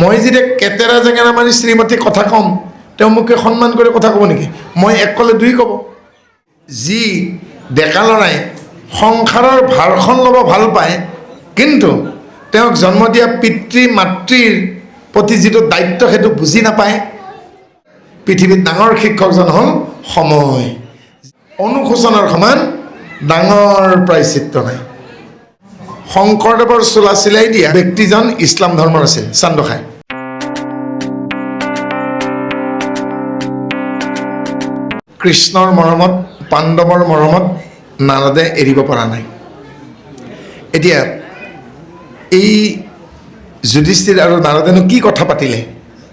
মই যেতিয়া কেতেৰা জেঙেৰা মাৰি শ্ৰীমতী কথা ক'ম তেওঁ মোকে সন্মান কৰি কথা ক'ব নেকি? মই এক ক'লে দুই ক'ব। যি ডেকা ল'ৰাই সংসাৰৰ ভাৰখন ল'ব ভাল পায় কিন্তু তেওঁক জন্ম দিয়া পিতৃ মাতৃৰ প্ৰতি যিটো দায়িত্ব সেইটো বুজি নাপায়, পৃথিৱীত ডাঙৰ শিক্ষকজন হ'ল সময়। অনুশোচনাৰ সমান ডাঙৰ প্ৰায়চিত্ত নাই। শংকৰদেৱৰ চোলা চিলাই দিয়া ব্যক্তিজন ইছলাম ধৰ্মৰ আছিল, চান্দখাই। কৃষ্ণৰ মৰমত, পাণ্ডৱৰ মৰমত নাৰদে এৰিব পৰা নাই। এতিয়া এই যুধিষ্ঠিৰ আৰু নাৰদেনো কি কথা পাতিলে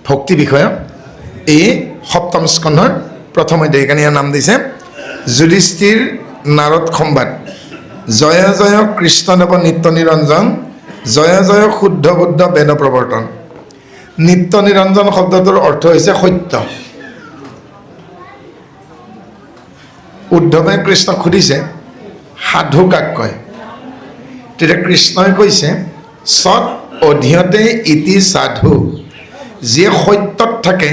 ভক্তি বিষয়ক, এই সপ্তম স্কন্ধৰ প্ৰথম অধ্যায়। সেইকাৰণে ইয়াৰ নাম দিছে যুধিষ্ঠিৰ নাৰদ সংবাদ। জয় জয় কৃষ্ণদেৱ নিত্য নিৰঞ্জন, জয় জয় শুদ্ধ বুদ্ধ বেদ প্ৰৱৰ্তন। নিত্য নিৰঞ্জন শব্দটোৰ অৰ্থ হৈছে সত্য। উদ্ধৱে কৃষ্ণক সুধিছে সাধু কাক কয়? তেতিয়া কৃষ্ণই কৈছে সৎ অধিয়তে ইতি সাধু, যিয়ে সত্যত থাকে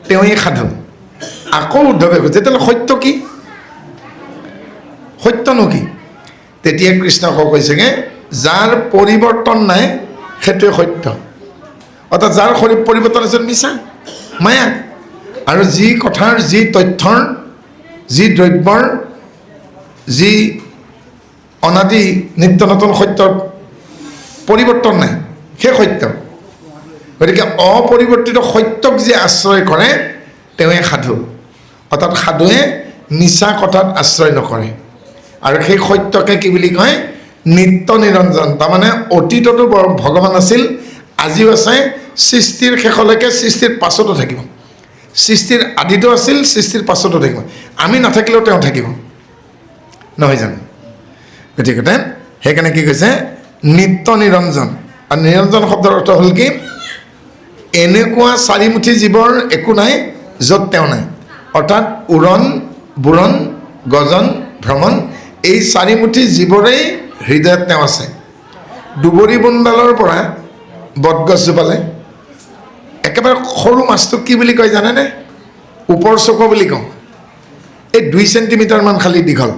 তেওঁই সাধু। আকৌ উদ্ধৱে কৈছে তেতিয়াহ'লে সত্য কি? সত্যনো কি? তেতিয়া কৃষ্ণক কৈছেগৈ যাৰ পৰিৱৰ্তন নাই সেইটোৱে সত্য। অৰ্থাৎ যাৰ শৰীৰ পৰিৱৰ্তন আছে মিছা, মায়া। আৰু যি কথাৰ, যি তথ্যৰ, যি দ্ৰব্যৰ, যি অনাদি নিত্য নতুন সত্যৰ পৰিৱৰ্তন নাই সেই সত্য। গতিকে অপৰিৱৰ্তিত সত্যক যি আশ্ৰয় কৰে তেওঁৱে সাধু। অৰ্থাৎ সাধুৱে মিছা কথাত আশ্ৰয় নকৰে। আৰু সেই সত্যকে কি বুলি কয়? নিত্য নিৰঞ্জন। তাৰমানে অতীততো ভগৱান আছিল, আজিও আছে, সৃষ্টিৰ শেষলৈকে, সৃষ্টিৰ পাছতো থাকিব। সৃষ্টিৰ আদিতো আছিল, সৃষ্টিৰ পাছতো থাকিব। আমি নাথাকিলেও তেওঁ থাকিব, নহয় জানো? গতিকে সেইকাৰণে কি কৈছে নিত্য নিৰঞ্জন। আৰু নিৰঞ্জন শব্দৰ অৰ্থ হ'ল কি? এনেকুৱা চাৰিমুঠি জীৱৰ একো নাই য'ত তেওঁ নাই। অৰ্থাৎ উৰণ, বুৰণ, গজন, ভ্ৰমণ এই চাৰিমুঠি জীৱৰেই হৃদয়ত তেওঁ আছে। দুবৰি বুন্দালৰ পৰা বটগছজোপালে একেবাৰে সৰু মাছটোক কি বুলি কয় জানেনে? ওপৰ চকু বুলি কওঁ। এই 2 চেণ্টিমিটাৰমান খালি দীঘল,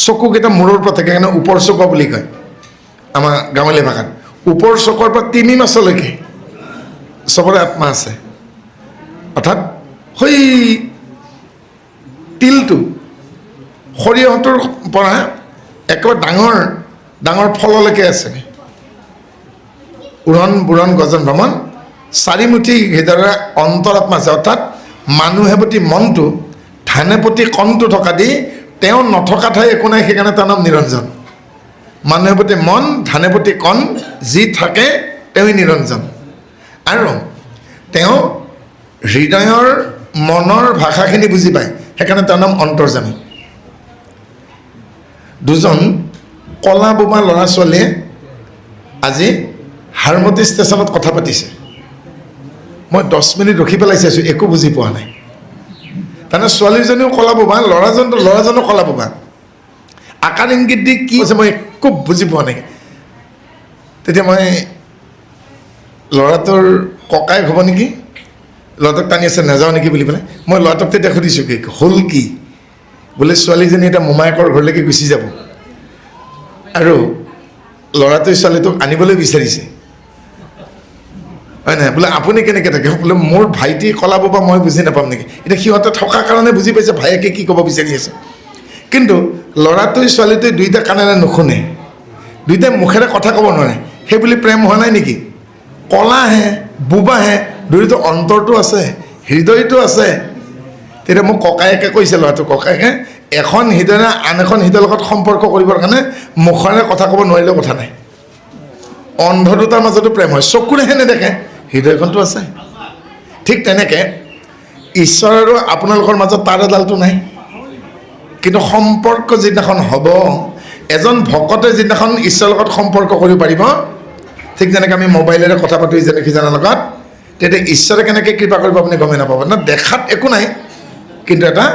চকুকেইটা মূৰৰ পৰা থাকে, কাৰণে ওপৰ চকু বুলি কয় আমাৰ গাঁৱলীয়া ভাষাত। ওপৰ চকুৰ পৰা 3 মাছলৈকে চবৰে আত্মা আছে। অৰ্থাৎ সেই তিলটো সৰিয়হটোৰ পৰা একেবাৰে ডাঙৰ ডাঙৰ ফললৈকে আছে। উৰণ, বুৰণ, গজন, ভ্ৰমণ চাৰিমুঠি হৃদয়ৰ অন্তৰাত্মা আছে। অৰ্থাৎ মানুহে প্ৰতি মনটো, ধানে প্ৰতি কণটো থকা দি তেওঁ নথকা ঠাই একো নাই, সেইকাৰণে তাৰ নাম নিৰঞ্জন। মানুহৰ প্ৰতি মন, ধানে প্ৰতি কণ যি থাকে তেওঁই নিৰঞ্জন। আৰু তেওঁ হৃদয়ৰ মনৰ ভাষাখিনি বুজি পায়, সেইকাৰণে তাৰ নাম অন্তৰ্যামী। দুজন কলা বোমা ল'ৰা ছোৱালীয়ে আজি হাৰমতি ষ্টেচনত কথা পাতিছে। মই 10 মিনিট ৰখি পেলাই চাইছোঁ, একো বুজি পোৱা নাই। তাৰমানে ছোৱালীজনীও কলা বোমা, ল'ৰাজনো কলা বোমা। আকাৰ ইংগিত দি কি হৈছে মই একো বুজি পোৱা নাই। তেতিয়া মই ল'ৰাটোৰ ককায়েক হ'ব নেকি, ল'ৰাটোক টানি আছে, নাযাওঁ নেকি বুলি পেলাই মই ল'ৰাটোক তেতিয়া সুধিছোঁ কি হ'ল কি? বোলে ছোৱালীজনী এতিয়া মোমায়েকৰ ঘৰলৈকে গুচি যাব আৰু ল'ৰাটোৱে ছোৱালীটোক আনিবলৈ বিচাৰিছে, হয় নাই? বোলে আপুনি কেনেকৈ থাকে? বোলে মোৰ ভাইটি কলা বোবা, মই বুজি নাপাম নেকি? এতিয়া সিহঁতে থকাৰ কাৰণে বুজি পাইছে ভায়েকে কি ক'ব বিচাৰি আছে। কিন্তু ল'ৰাটোৱে ছোৱালীটোৱে দুয়োটা কাণেৰে নুশুনে, দুয়োটাই মুখেৰে কথা ক'ব নোৱাৰে। সেই বুলি প্ৰেম হোৱা নাই নেকি? কলাহে বোবাহে, দুয়োটো অন্তৰটো আছে, হৃদয়টো আছে। তেতিয়া মোক ককায়েকে কৈছে, ল'ৰাটো ককায়েকে, এখন হৃদয়ে আন এখন হৃদয়ৰ লগত সম্পৰ্ক কৰিবৰ কাৰণে মুখেৰে কথা ক'ব নোৱাৰিলেও কথা নাই। অন্ধ দুটাৰ মাজতো প্ৰেম হয়, চকুৰেহে নেদেখে, হৃদয়খনটো আছে। ঠিক তেনেকৈ ঈশ্বৰ আৰু আপোনালোকৰ মাজত তাৰ এডালটো নাই, কিন্তু সম্পৰ্ক যিদিনাখন হ'ব, এজন ভকতে যিদিনাখন ঈশ্বৰৰ লগত সম্পৰ্ক কৰিব পাৰিব, ঠিক যেনেকৈ আমি মোবাইলেৰে কথা পাতোঁ ইজনে সিজনৰ লগত, তেতিয়া ঈশ্বৰে কেনেকৈ কৃপা কৰিব আপুনি গমেই নাপাব ন। দেখাত একো নাই, কিন্তু এটা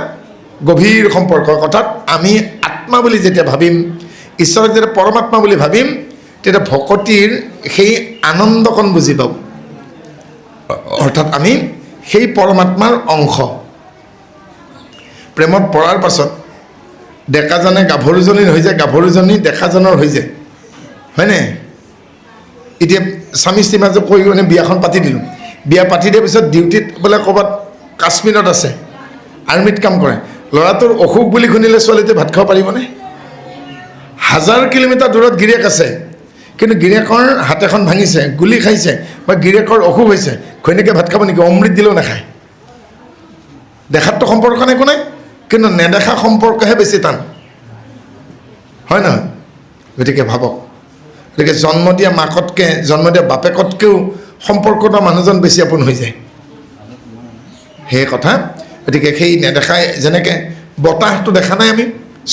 গভীৰ সম্পৰ্ক। অৰ্থাৎ আমি আত্মা বুলি যেতিয়া ভাবিম, ঈশ্বৰক যেতিয়া পৰমাত্মা বুলি ভাবিম, তেতিয়া ভকতিৰ সেই আনন্দকণ বুজি পাব। অৰ্থাৎ আমি সেই পৰমাত্মাৰ অংশ। প্ৰেমত পৰাৰ পাছত ডেকাজনে গাভৰুজনীৰ হৈ যায়, গাভৰুজনী ডেকাজনৰ হৈ যায়, হয়নে? এতিয়া স্বামী স্ত্ৰীৰ মাজত কৈ মানে বিয়াখন পাতি দিলোঁ, বিয়া পাতি দিয়াৰ পিছত ডিউটিত বোলে ক'ৰবাত কাশ্মীৰত আছে, আৰ্মিত কাম কৰে, ল'ৰাটোৰ অসুখ বুলি শুনিলে ছোৱালীটোৱে ভাত খাব পাৰিবনে? 1000 কিলোমিটাৰ দূৰত গিৰিয়েক আছে, কিন্তু গিৰিয়েকৰ হাত এখন ভাঙিছে, গুলি খাইছে বা গিৰিয়েকৰ অসুখ হৈছে, ঘৈণীয়েকে ভাত খাব নেকি? অমৃত দিলেও নাখায়। দেখাততো সম্পৰ্ক একো নাই, কিন্তু নেদেখা সম্পৰ্কহে বেছি টান, হয় নহয়? গতিকে ভাবক, গতিকে জন্ম দিয়া মাকতকৈ, জন্ম দিয়া বাপেকতকৈও সম্পৰ্কটো মানুহজন বেছি আপোন হৈ যায়, সেই কথা। গতিকে সেই নেদেখাই, যেনেকৈ বতাহটো দেখা নাই আমি,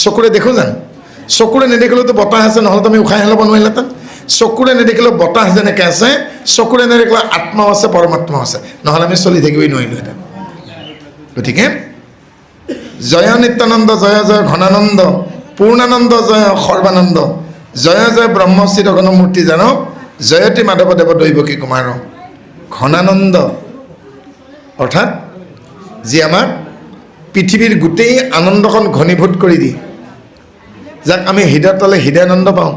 চকুৰে দেখোঁ জানো? চকুৰে নেদেখিলেওতো বতাহ আছে, নহ'লেতো আমি উশাহ ল'ব নোৱাৰিলেহেঁতেন। চকুৰে নেদেখিলেও বতাহ যেনেকৈ আছে, চকুৰে নেদেখিলেও আত্মাও আছে, পৰমাত্মাও আছে, নহ'লে আমি চলি থাকিবই নোৱাৰিলোহেঁতেন। গতিকে জয় নিত্যানন্দ, জয় জয় ঘনানন্দ, পূৰ্ণানন্দ, জয় সৰ্বানন্দ, জয় জয় ব্ৰহ্মশ্ৰী গণমূৰ্তি জান, জয়তী মাধৱদেৱ দৈৱকী কুমাৰ। ঘনানন্দ অৰ্থাৎ যি আমাক পৃথিৱীৰ গোটেই আনন্দখন ঘনীভূত কৰি দিয়ে, যাক আমি হৃদয়ত পালে হৃদয়ানন্দ পাওঁ,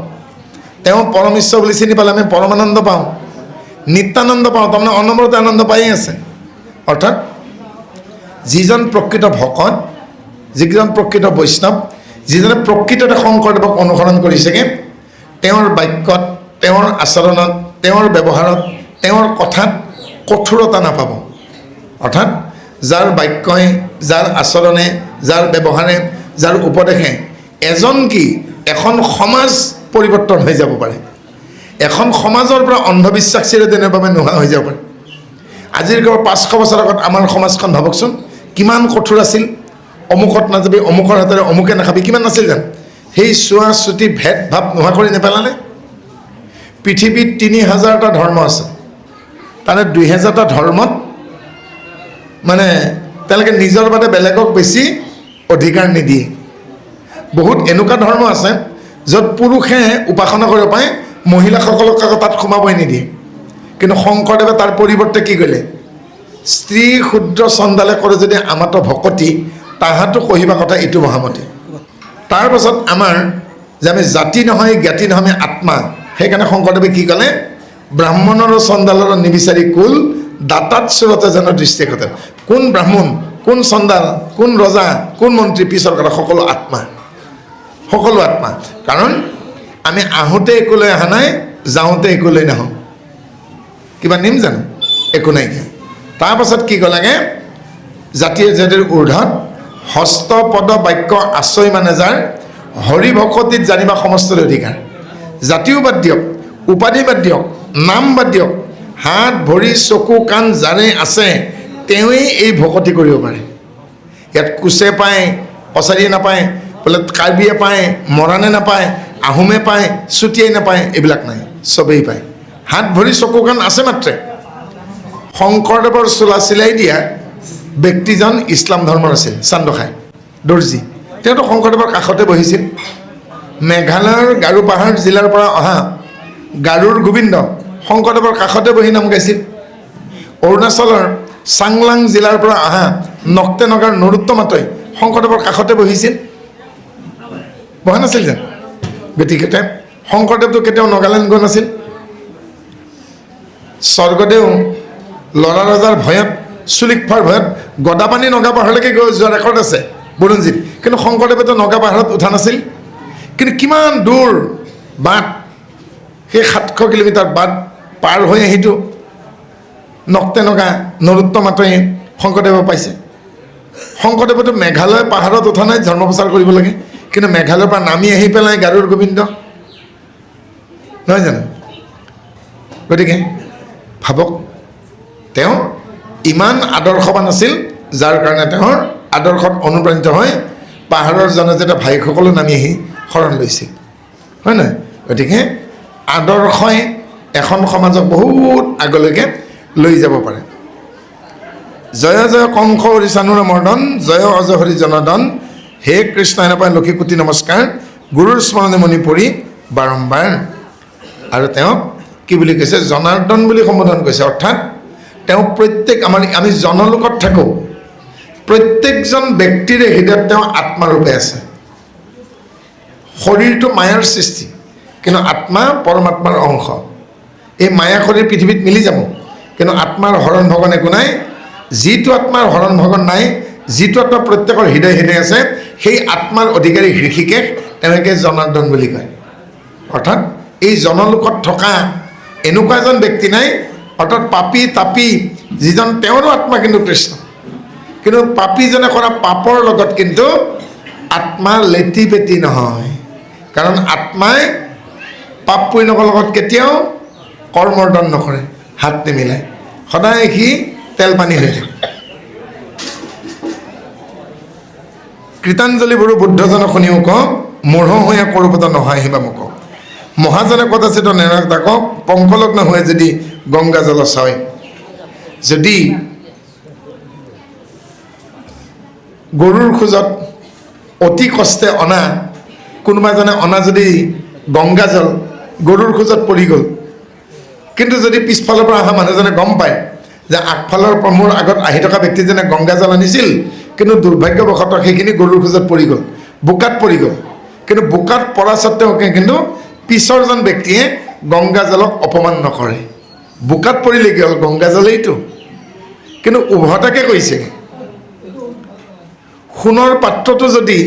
তেওঁ পৰম ঈশ্বৰ বুলি চিনি পালে আমি পৰমানন্দ পাওঁ, নিত্যানন্দ পাওঁ, তাৰমানে অনবৰতে আনন্দ পায়েই আছে। অৰ্থাৎ যিজন প্ৰকৃত ভকত, যিজন প্ৰকৃত বৈষ্ণৱ, যিজনে প্ৰকৃততে শংকৰদেৱক অনুসৰণ কৰিছেগৈ, তেওঁৰ বাক্যত, তেওঁৰ আচৰণত, তেওঁৰ ব্যৱহাৰত, তেওঁৰ কথাত কঠোৰতা নাপাব। অৰ্থাৎ যাৰ বাক্যই, যাৰ আচৰণে, যাৰ ব্যৱহাৰে, যাৰ উপদেশে এজন কি এখন সমাজ পৰিৱৰ্তন হৈ যাব পাৰে, এখন সমাজৰ পৰা অন্ধবিশ্বাস চিৰদিনৰ নোহোৱা হৈ যাব পাৰে। আজিৰ 500 বছৰ আগত আমাৰ সমাজখন ভাবকচোন কিমান কঠোৰ আছিল, অমুকত নাযাবি, অমুকৰ হাতেৰে অমুকে নাখাবি, কিমান নাছিল জানো? সেই চোৱা চুটি ভেদ ভাৱ নোহোৱা কৰি নেপেলালে। পৃথিৱীত 3000টা ধৰ্ম আছে, তাৰে 2000টা ধৰ্মত মানে তেওঁলোকে নিজৰ বাদে বেলেগক বেছি অধিকাৰ নিদিয়ে। বহুত এনেকুৱা ধৰ্ম আছে য'ত পুৰুষে উপাসনা কৰিব পাৰে, মহিলাসকলক আকৌ তাত সোমাবই নিদিয়ে। কিন্তু শংকৰদেৱে তাৰ পৰিৱৰ্তে কি কৰিলে? স্ত্ৰী ক্ষুদ্ৰ চণ্ডালে কৰে যদি আমাতো ভকতি, তাহাঁতো কহিবা কথা এইটো মহামতি। তাৰপাছত আমাৰ যে আমি জাতি নহয়, জ্ঞাতি নহয়, আমি আত্মা। সেইকাৰণে শংকৰদেৱে কি ক'লে? ব্ৰাহ্মণৰ চণ্ডালৰ নিবিচাৰি কুল, দাতাত চোৰতে যেন দৃষ্টিগতে। কোন ব্ৰাহ্মণ, কোন চণ্ডাল, কোন ৰজা, কোন মন্ত্ৰী, পিছৰ কথা, সকলো আত্মা, সকলো আত্মা। কাৰণ আমি আহোঁতে একো লৈ অহা নাই, যাওঁতে একো লৈ নাহোঁ। কিবা নিম জানো? একো নাইকিয়া। তাৰপাছত কি ক'লাগে? জাতিৰ জাতিৰ ঊৰ্ধত হস্ত পদ বাক্য আশ্ৰয় মানে যাৰ, হৰি ভকতিত জানিবা সমস্তৰ অধিকাৰ। জাতিও বাদ দিয়ক, উপাধি বাদ দিয়ক, নাম বাদ দিয়ক, হাত ভৰি চকু কাণ যাৰে আছে তেওঁৱেই এই ভকতি কৰিব পাৰে। ইয়াত কোচে পায়, কছাৰীয়ে নাপায়, বোলে কাৰ্বিয়ে পায়, মৰাণে নাপায়, আহোমে পায়, চুতীয়াই নাপায়, এইবিলাক নাই, চবেই পায়। হাত ভৰি চকু কাণ আছে মাত্ৰে। শংকৰদেৱৰ চোলা চিলাই দিয়া ব্যক্তিজন ইছলাম ধৰ্মৰ আছিল, চান্দখাই দৰ্জী। তেওঁতো শংকৰদেৱৰ কাষতে বহিছিল। মেঘালয়ৰ গাৰো পাহাৰ জিলাৰ পৰা অহা গাৰুৰ গোবিন্দ শংকৰদেৱৰ কাষতে বহি নাম গাইছিল। অৰুণাচলৰ চাংলাং জিলাৰ পৰা অহা নক্তেনগাৰ নৰোত্তমাতই শংকৰদেৱৰ কাষতে বহিছিল, বহা নাছিল জানো? গতিকে শংকৰদেৱটো কেতিয়াও নগালেণ্ড গৈ নাছিল। স্বৰ্গদেউ ল'ৰা ৰজাৰ ভয়ত, চুলিক ফাৰ ভয়ত গদাপানী নগা পাহাৰলৈকে গৈ যোৱা ৰেকৰ্ড আছে বুৰঞ্জীত, কিন্তু শংকৰদেৱেতো নগা পাহাৰত উঠা নাছিল। কিন্তু কিমান দূৰ বাট, সেই 700 কিলোমিটাৰ বাট পাৰ হৈ আহিতো নক্তেনগা নৰোত্তমাতই শংকৰদেৱে পাইছে। শংকৰদেৱতো মেঘালয় পাহাৰত উঠা নাই ধৰ্ম প্ৰচাৰ কৰিব লাগে, কিন্তু মেঘালয়ৰ পৰা নামি আহি পেলাই গাৰুৰ গোবিন্দ, নহয় জানো? গতিকে ভাবক, তেওঁ ইমান আদৰ্শৱান আছিল, যাৰ কাৰণে তেওঁৰ আদৰ্শত অনুপ্ৰাণিত হৈ পাহাৰৰ জনজাত ভাইসকলো নামি আহি শৰণ লৈছিল, হয় নহয়? গতিকে আদৰ্শই এখন সমাজক বহুত আগলৈকে লৈ যাব পাৰে। জয় জয় কংস হৰি চানুৰ মৰ্দন, জয় অজয় হৰি জনদন, হে কৃষ্ণ এনেপায় লক্ষী কোটি নমস্কাৰ, গুৰুৰ স্মৰণে মণি পৰি বাৰম্বাৰ। আৰু তেওঁক কি বুলি কৈছে? জনাৰ্দন বুলি সম্বোধন কৰিছে। অৰ্থাৎ তেওঁ প্ৰত্যেক আমি জনলোকত থাকোঁ, প্ৰত্যেকজন ব্যক্তিৰে হৃদয়ত তেওঁ আত্মাৰূপে আছে। শৰীৰটো মায়াৰ সৃষ্টি, কিন্তু আত্মা পৰমাত্মাৰ অংশ। এই মায়া শৰীৰ পৃথিৱীত মিলি যাব, কিন্তু আত্মাৰ হৰণ ভগন একো নাই। যিটো আত্মাৰ হৰণ ভগন নাই, যিটো আত্মা প্ৰত্যেকৰ হৃদয় হৃদয় আছে, সেই আত্মাৰ অধিকাৰী ঋষিকেশ, তেওঁলোকে জনাৰ্দন বুলি কয়। অৰ্থাৎ এই জনলোকত থকা এনেকুৱা এজন ব্যক্তি নাই, অৰ্থাৎ পাপী তাপী যিজন, তেওঁৰো আত্মা কিন্তু কৃষ্ণ। কিন্তু পাপীজনে কৰা পাপৰ লগত কিন্তু আত্মা লেটি পেটি নহয়, কাৰণ আত্মাই পাপ পুণ্যকৰ লগত কেতিয়াও কৰ্মৰ্দন নকৰে, হাত নিমিলায়, সদায় সি তেল পানী হৈ থাকে। কৃতাঞ্জলি বড়ো বুদ্ধজনক শুনিও কওঁ, মূঢ় হৈয়া কৰোপত নহয় আহিবা মোক। মহাজনে ক'ত আছে তো নেৰাক তাকক, পংকলগ্ন হৈ যদি গংগা জল চায়। যদি গৰুৰ খোজত অতি কষ্টে অনা কোনোবা এজনে অনা যদি গংগা জল গৰুৰ খোজত পৰি গ'ল, কিন্তু যদি পিছফালৰ পৰা অহা মানুহজনে গম পায় যে আগফালৰ পৰা মোৰ আগত আহি থকা ব্যক্তিজনে গংগা জল আনিছিল, কিন্তু দুৰ্ভাগ্যবশতঃ সেইখিনি গৰুৰ খোজত পৰি গ'ল, বোকাত পৰি গ'ল, কিন্তু বোকাত পৰা স্বত্তেও কিন্তু পিছৰজন ব্যক্তিয়ে গংগা জলক অপমান নকৰে। বোকাত পৰিলে কি হ'ল, গংগা জলেইটো। কিন্তু উভতাকে কৈছে, সোণৰ পাত্ৰটো যদি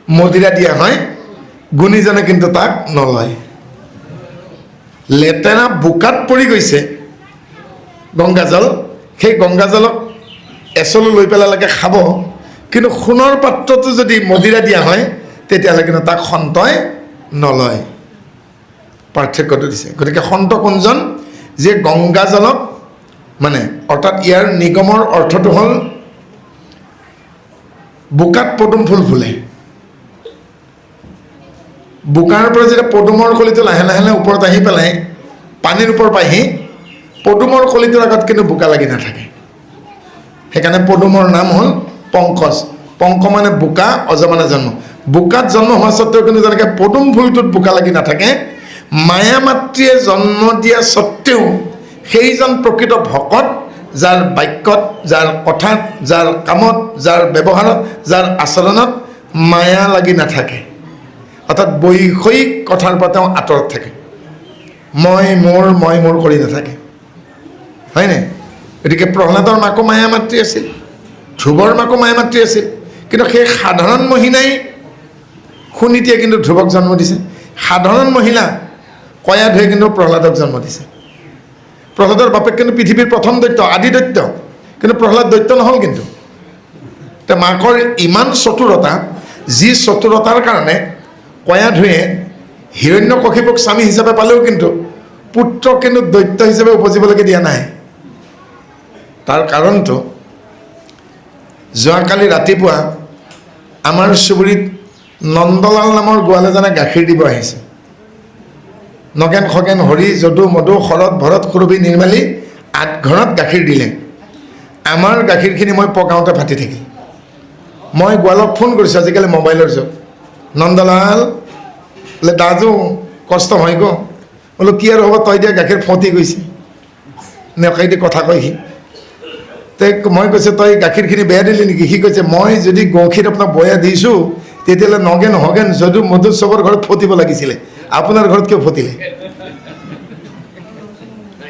মদিৰা দিয়া হয়, গুণীজনে কিন্তু তাক নলয়। লেতেৰা বোকাত পৰি গৈছে গংগা জল, সেই গংগা জলক এচলো লৈ পেলালৈকে খাব, কিন্তু সোণৰ পাত্ৰটো যদি মদিৰা দিয়া হয়, তেতিয়াহ'লে কিন্তু তাক সন্তই নলয়। পাৰ্থক্যটো দিছে। গতিকে সন্ত কোনজন, যে গংগা জলক মানে, অৰ্থাৎ ইয়াৰ নিগমৰ অৰ্থটো হ'ল বোকাত পদুম ফুল ফুলে। বোকাৰ পৰা যেতিয়া পদুমৰ কলিটো লাহে লাহে ওপৰত আহি পেলাই পানীৰ ওপৰত পাইহি, পদুমৰ কলিটোৰ আগত কিন্তু বোকা লাগি নাথাকে। সেইকাৰণে পদুমৰ নাম হ'ল পংকজ। পংক মানে বোকা, অজ মানে জন্ম। বোকাত জন্ম হোৱা স্বত্তেও কিন্তু যেনেকৈ পদুম ফুলটোত বোকা লাগি নাথাকে, মায়া মাতৃয়ে জন্ম দিয়া স্বত্তেও সেইজন প্ৰকৃত ভকত, যাৰ বাক্যত, যাৰ কথাত, যাৰ কামত, যাৰ ব্যৱহাৰত, যাৰ আচৰণত মায়া লাগি নাথাকে, অৰ্থাৎ বৈষয়িক কথাৰ পৰা তেওঁ আঁতৰত থাকে, মই মোৰ কৰি নাথাকে, হয়নে? গতিকে প্ৰহ্লাদৰ মাকো মায়া মাতৃ আছিল, ধ্ৰুৱৰ মাকো মায়া মাতৃ আছিল, কিন্তু সেই সাধাৰণ মহিলাই সুনীতিয়ে কিন্তু ধ্ৰুৱক জন্ম দিছে। সাধাৰণ মহিলা কয়াধুৱে কিন্তু প্ৰহ্লাদক জন্ম দিছে। প্ৰহ্লাদৰ বাপেক কিন্তু পৃথিৱীৰ প্ৰথম দৈত্য, আদি দৈত্য, কিন্তু প্ৰহ্লাদ দৈত্য নহ'ল। কিন্তু এতিয়া মাকৰ ইমান চতুৰতা, যি চতুৰতাৰ কাৰণে কয়াধুৱে হিৰণ্যকশিপুক স্বামী হিচাপে পালেও কিন্তু পুত্ৰক কিন্তু দৈত্য হিচাপে উপজিবলৈকে দিয়া নাই। তাৰ কাৰণটো, যোৱাকালি ৰাতিপুৱা আমাৰ চুবুৰীত নন্দলাল নামৰ গোৱাল এজনে গাখীৰ দিব আহিছে। নগেন খগেন হৰি যদু মধু শৰৎ ভৰত সুৰভি নিৰ্মালী 8 ঘৰত গাখীৰ দিলে। আমাৰ গাখীৰখিনি মই পগাওঁতে ফাটি থাকিল। মই গোৱালক ফোন কৰিছোঁ, আজিকালি মোবাইলৰ যুগ, নন্দলাল বোলে দাজু কষ্ট হয় গো, বোলো কি আৰু হ'ব, তই দিয়া গাখীৰ ফটি গৈছে, নেকাই দি কথা কয় সি। মই কৈছোঁ তই গাখীৰখিনি বেয়া দিলি নেকি? সি কৈছে মই যদি গাখীৰ আপোনাক বয়া দিছোঁ, তেতিয়াহ'লে নগেন হগেন যদু মধু চবৰ ঘৰত ফটিব লাগিছিলে, আপোনাৰ ঘৰত কিয় ফটিলে?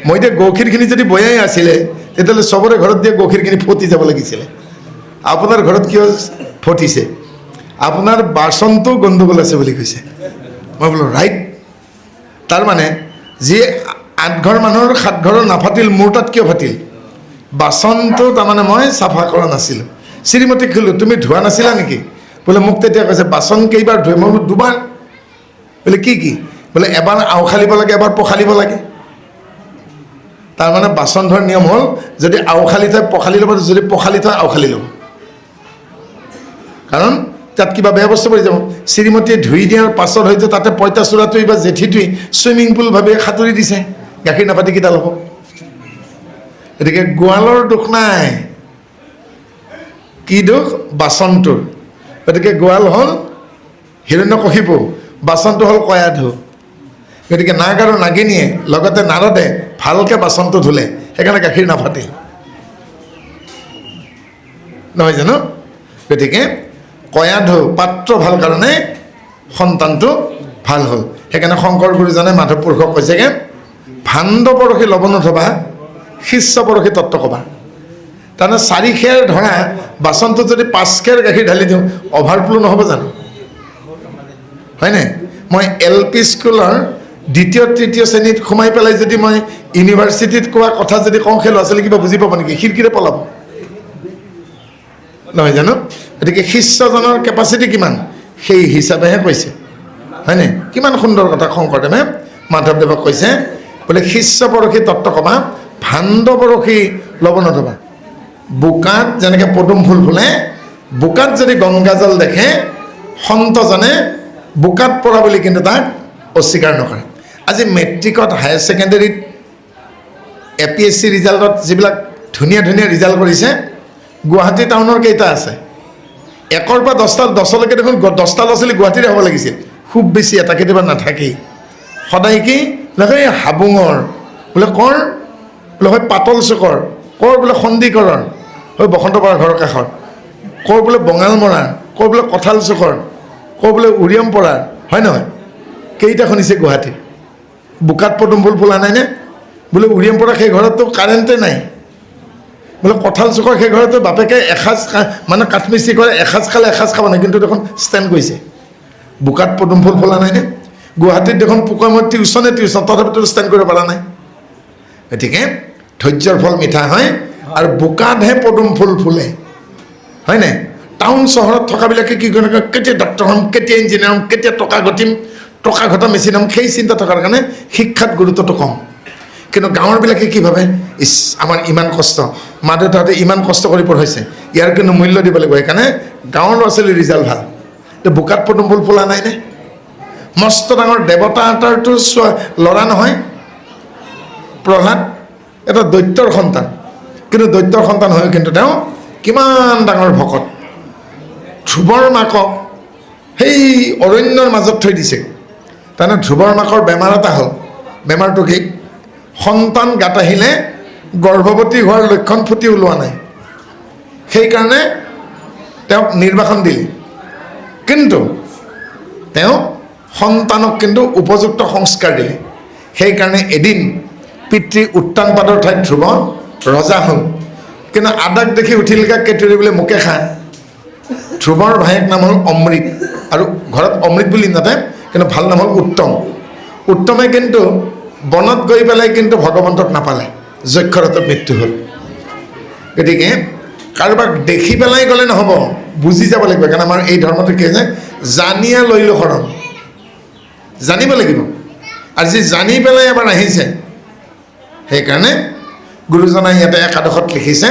মই এতিয়া গাখীৰখিনি যদি বয়াই আছিলে, তেতিয়াহ'লে চবৰে ঘৰত দিয়া গাখীৰখিনি ফটি যাব লাগিছিলে, আপোনাৰ ঘৰত কিয় ফটিছে? আপোনাৰ বাচনটো গণ্ডগোল আছে বুলি কৈছে। মই বোলো ৰাইট। তাৰমানে যি 8 ঘৰ মানুহৰ 7 ঘৰৰ নাফাটিল, মোৰ তাত কিয় ফাটিল? বাচনটো তাৰমানে মই চাফা কৰা নাছিলোঁ। শ্ৰীমতীক ক'লোঁ তুমি ধোৱা নাছিলা নেকি? বোলে মোক তেতিয়া কৈছে বাচন কেইবাৰ ধুৱে? মই বোলো 2 বাৰ। বোলে কি কি? বোলে এবাৰ আওখালিব লাগে, এবাৰ পখালিব লাগে। তাৰমানে বাচন ধোৱাৰ নিয়ম হ'ল, যদি আওখালি থয় পখালি ল'ব, যদি পখালি থয় আওখালি ল'ব, কাৰণ তাত কিবা বেয়া বস্তু পৰি যাব। শ্ৰীমতীয়ে ধুই দিয়াৰ পাছত হয়তো তাতে পঁইতাচোৰাটোৱে বা জেঠীটোৱে চুইমিং পুল ভাবি সাঁতুৰি দিছে, গাখীৰ নাপাতি কেইডাল হ'ব। গতিকে গোৱালৰ দুখ নাই, কি দুখ? বাচনটোৰ। গতিকে গোৱাল হ'ল হিৰণ্যকশিপু, বাচনটো হ'ল কয়াধু। গতিকে নাগ আৰু নাগিনীয়ে লগতে নাৰদে ভালকৈ বাচনটো ধুলে, সেইকাৰণে গাখীৰ নাফাটিল, নহয় জানো? গতিকে কয়াধু পাত্ৰ ভাল কাৰণে সন্তানটো ভাল হ'ল। সেইকাৰণে শংকৰ গুৰুজনে মাধৱ পুৰুষক কৈছেগৈ, ভাণ্ড পৰশী ল'ব নথবা, শিষ্য পৰশী তত্ত্ব ক'বা। তাৰমানে 4 খেৰ ধৰা বাচনটো যদি 5 খেৰ গাখীৰ ঢালি দিওঁ, অভাৰফ্ল' নহ'ব জানো? হয়নে? মই LP স্কুলৰ 2য় 3য় শ্ৰেণীত সোমাই পেলাই যদি মই ইউনিভাৰ্চিটিত কোৱা কথা যদি কওঁ, সেই ল'ৰা ছোৱালী কিবা বুজি পাব নেকি? খিৰিকীৰে পলাব, নহয় জানো? গতিকে শিষ্যজনৰ কেপাচিটি কিমান, সেই হিচাপেহে কৈছে, হয়নে? কিমান সুন্দৰ কথা শংকৰদেৱে মাধৱদেৱক কৈছে, বোলে শিষ্য পৰশী তত্ত্ব ক'বা, ভাণ্ড পৰশী ল'ব নথবা। বোকাত যেনেকৈ পদুম ফুল ফুলে, বোকাত যদি গংগাজল দেখে, সন্তজনে বোকাত পৰা বুলি কিন্তু তাক অস্বীকাৰ নকৰে। আজি মেট্ৰিকত, হায়াৰ ছেকেণ্ডেৰীত, APSC ৰিজাল্টত যিবিলাক ধুনীয়া ধুনীয়া ৰিজাল্ট কৰিছে, গুৱাহাটী টাউনৰ কেইটা আছে? 1ৰ পৰা 10লৈকে দেখোন 10টা ল'ৰা ছোৱালী গুৱাহাটীৰে হ'ব লাগিছিল, খুব বেছি এটা, কেতিয়াবা নাথাকেই। সদায় কি লাগে? হাবুঙৰ, বোলে কৰ, বোলে হয় পাতল চুকৰ, কৰ বোলে সন্দিকৰৰ, হয় বসন্তপাৰা ঘৰৰ কাষৰ, কৰ বোলে বঙালমৰাৰ, কৰ বোলে কঁঠাল চুকৰ, কৰ বোলে উৰিয়ামপৰাৰ, হয় নহয়? কেইটা শুনিছে গুৱাহাটী? বোকাত পদুম ফুল ফুলা নাইনে? বোলে উৰিয়ামপৰা সেই ঘৰততো কাৰেণ্টে নাই, বোলে কঁঠাল চুকৰ সেই ঘৰতো বাপেকে এসাঁজ মানে কাঠমিস্ত্ৰী কৰে, এসাঁজ খালে এসাঁজ খাব নাই, কিন্তু দেখোন ষ্টেণ্ড কৰিছে। বোকাত পদুম ফুল ফুলা নাইনে? গুৱাহাটীত দেখোন পুকমত টিউচন, তথাপিতো ষ্টেণ্ড কৰিব পৰা নাই। গতিকে ধৈৰ্যৰ ফল মিঠা হয়, আৰু বোকাতহে পদুম ফুল ফুলে, হয়নে? টাউন চহৰত থকাবিলাকে কি কৰে? কেতিয়া ডক্টৰ হ'ম, কেতিয়া ইঞ্জিনিয়াৰ হ'ম, কেতিয়া টকা ঘটিম, টকা ঘটা মেচিন হ'ম, সেই চিন্তা থকাৰ কাৰণে শিক্ষাত গুৰুত্বটো কম। কিন্তু গাঁৱৰবিলাকে কি ভাবে? ইছ, আমাৰ ইমান কষ্ট, মা দেউতাহঁতে ইমান কষ্ট কৰি পঢ়াইছে, ইয়াৰ কিন্তু মূল্য দিব লাগিব, সেইকাৰণে গাঁৱৰ ল'ৰা ছোৱালীৰ ৰিজাল্ট ভাল। এতিয়া বোকাত পদুম ফুল ফুলা নাইনে? মস্ত ডাঙৰ দেৱতা এটাৰতো ল'ৰা নহয় প্ৰহ্লাদ, এটা দৈত্যৰ সন্তান, কিন্তু দৈত্যৰ সন্তান হৈও কিন্তু তেওঁ কিমান ডাঙৰ ভকত। ধ্ৰুৱৰ মাকক সেই অৰণ্যৰ মাজত থৈ দিছে। তাৰমানে ধ্ৰুৱৰ মাকৰ বেমাৰ এটা হ'ল। বেমাৰটো কি? সন্তান গাত আহিলে গৰ্ভৱতী হোৱাৰ লক্ষণ ফুটি ওলোৱা নাই, সেইকাৰণে তেওঁক নিৰ্বাসন দিলে। কিন্তু তেওঁ সন্তানক কিন্তু উপযুক্ত সংস্কাৰ দিলে। সেইকাৰণে এদিন পিতৃ উত্তানপাদৰ ঠাইত ধ্ৰুৱ ৰজা হ'ল, কিন্তু আদাক দেখি উঠিলগা কেতুৰি বোলে মোকে খা। ধ্ৰুৱৰ ভায়েক নাম হ'ল অমৃত, আৰু ঘৰত অমৃত বুলি নাতে, কিন্তু ভাল নাম হ'ল উত্তম। উত্তমে কিন্তু বনত গৈ পেলাই কিন্তু ভগৱন্তক নাপালে, যক্ষৰতত মৃত্যু হ'ল। গতিকে কাৰোবাক দেখি পেলাই গ'লে নহ'ব, বুজি যাব লাগিব। কাৰণ আমাৰ এই ধৰ্মটো কি হৈছে? জানিয়া লৈলো শৰণ, জানিব লাগিব। আৰু যি জানি পেলাই এবাৰ আহিছে, সেইকাৰণে গুৰুজনাই ইয়াতে একাদশত লিখিছে,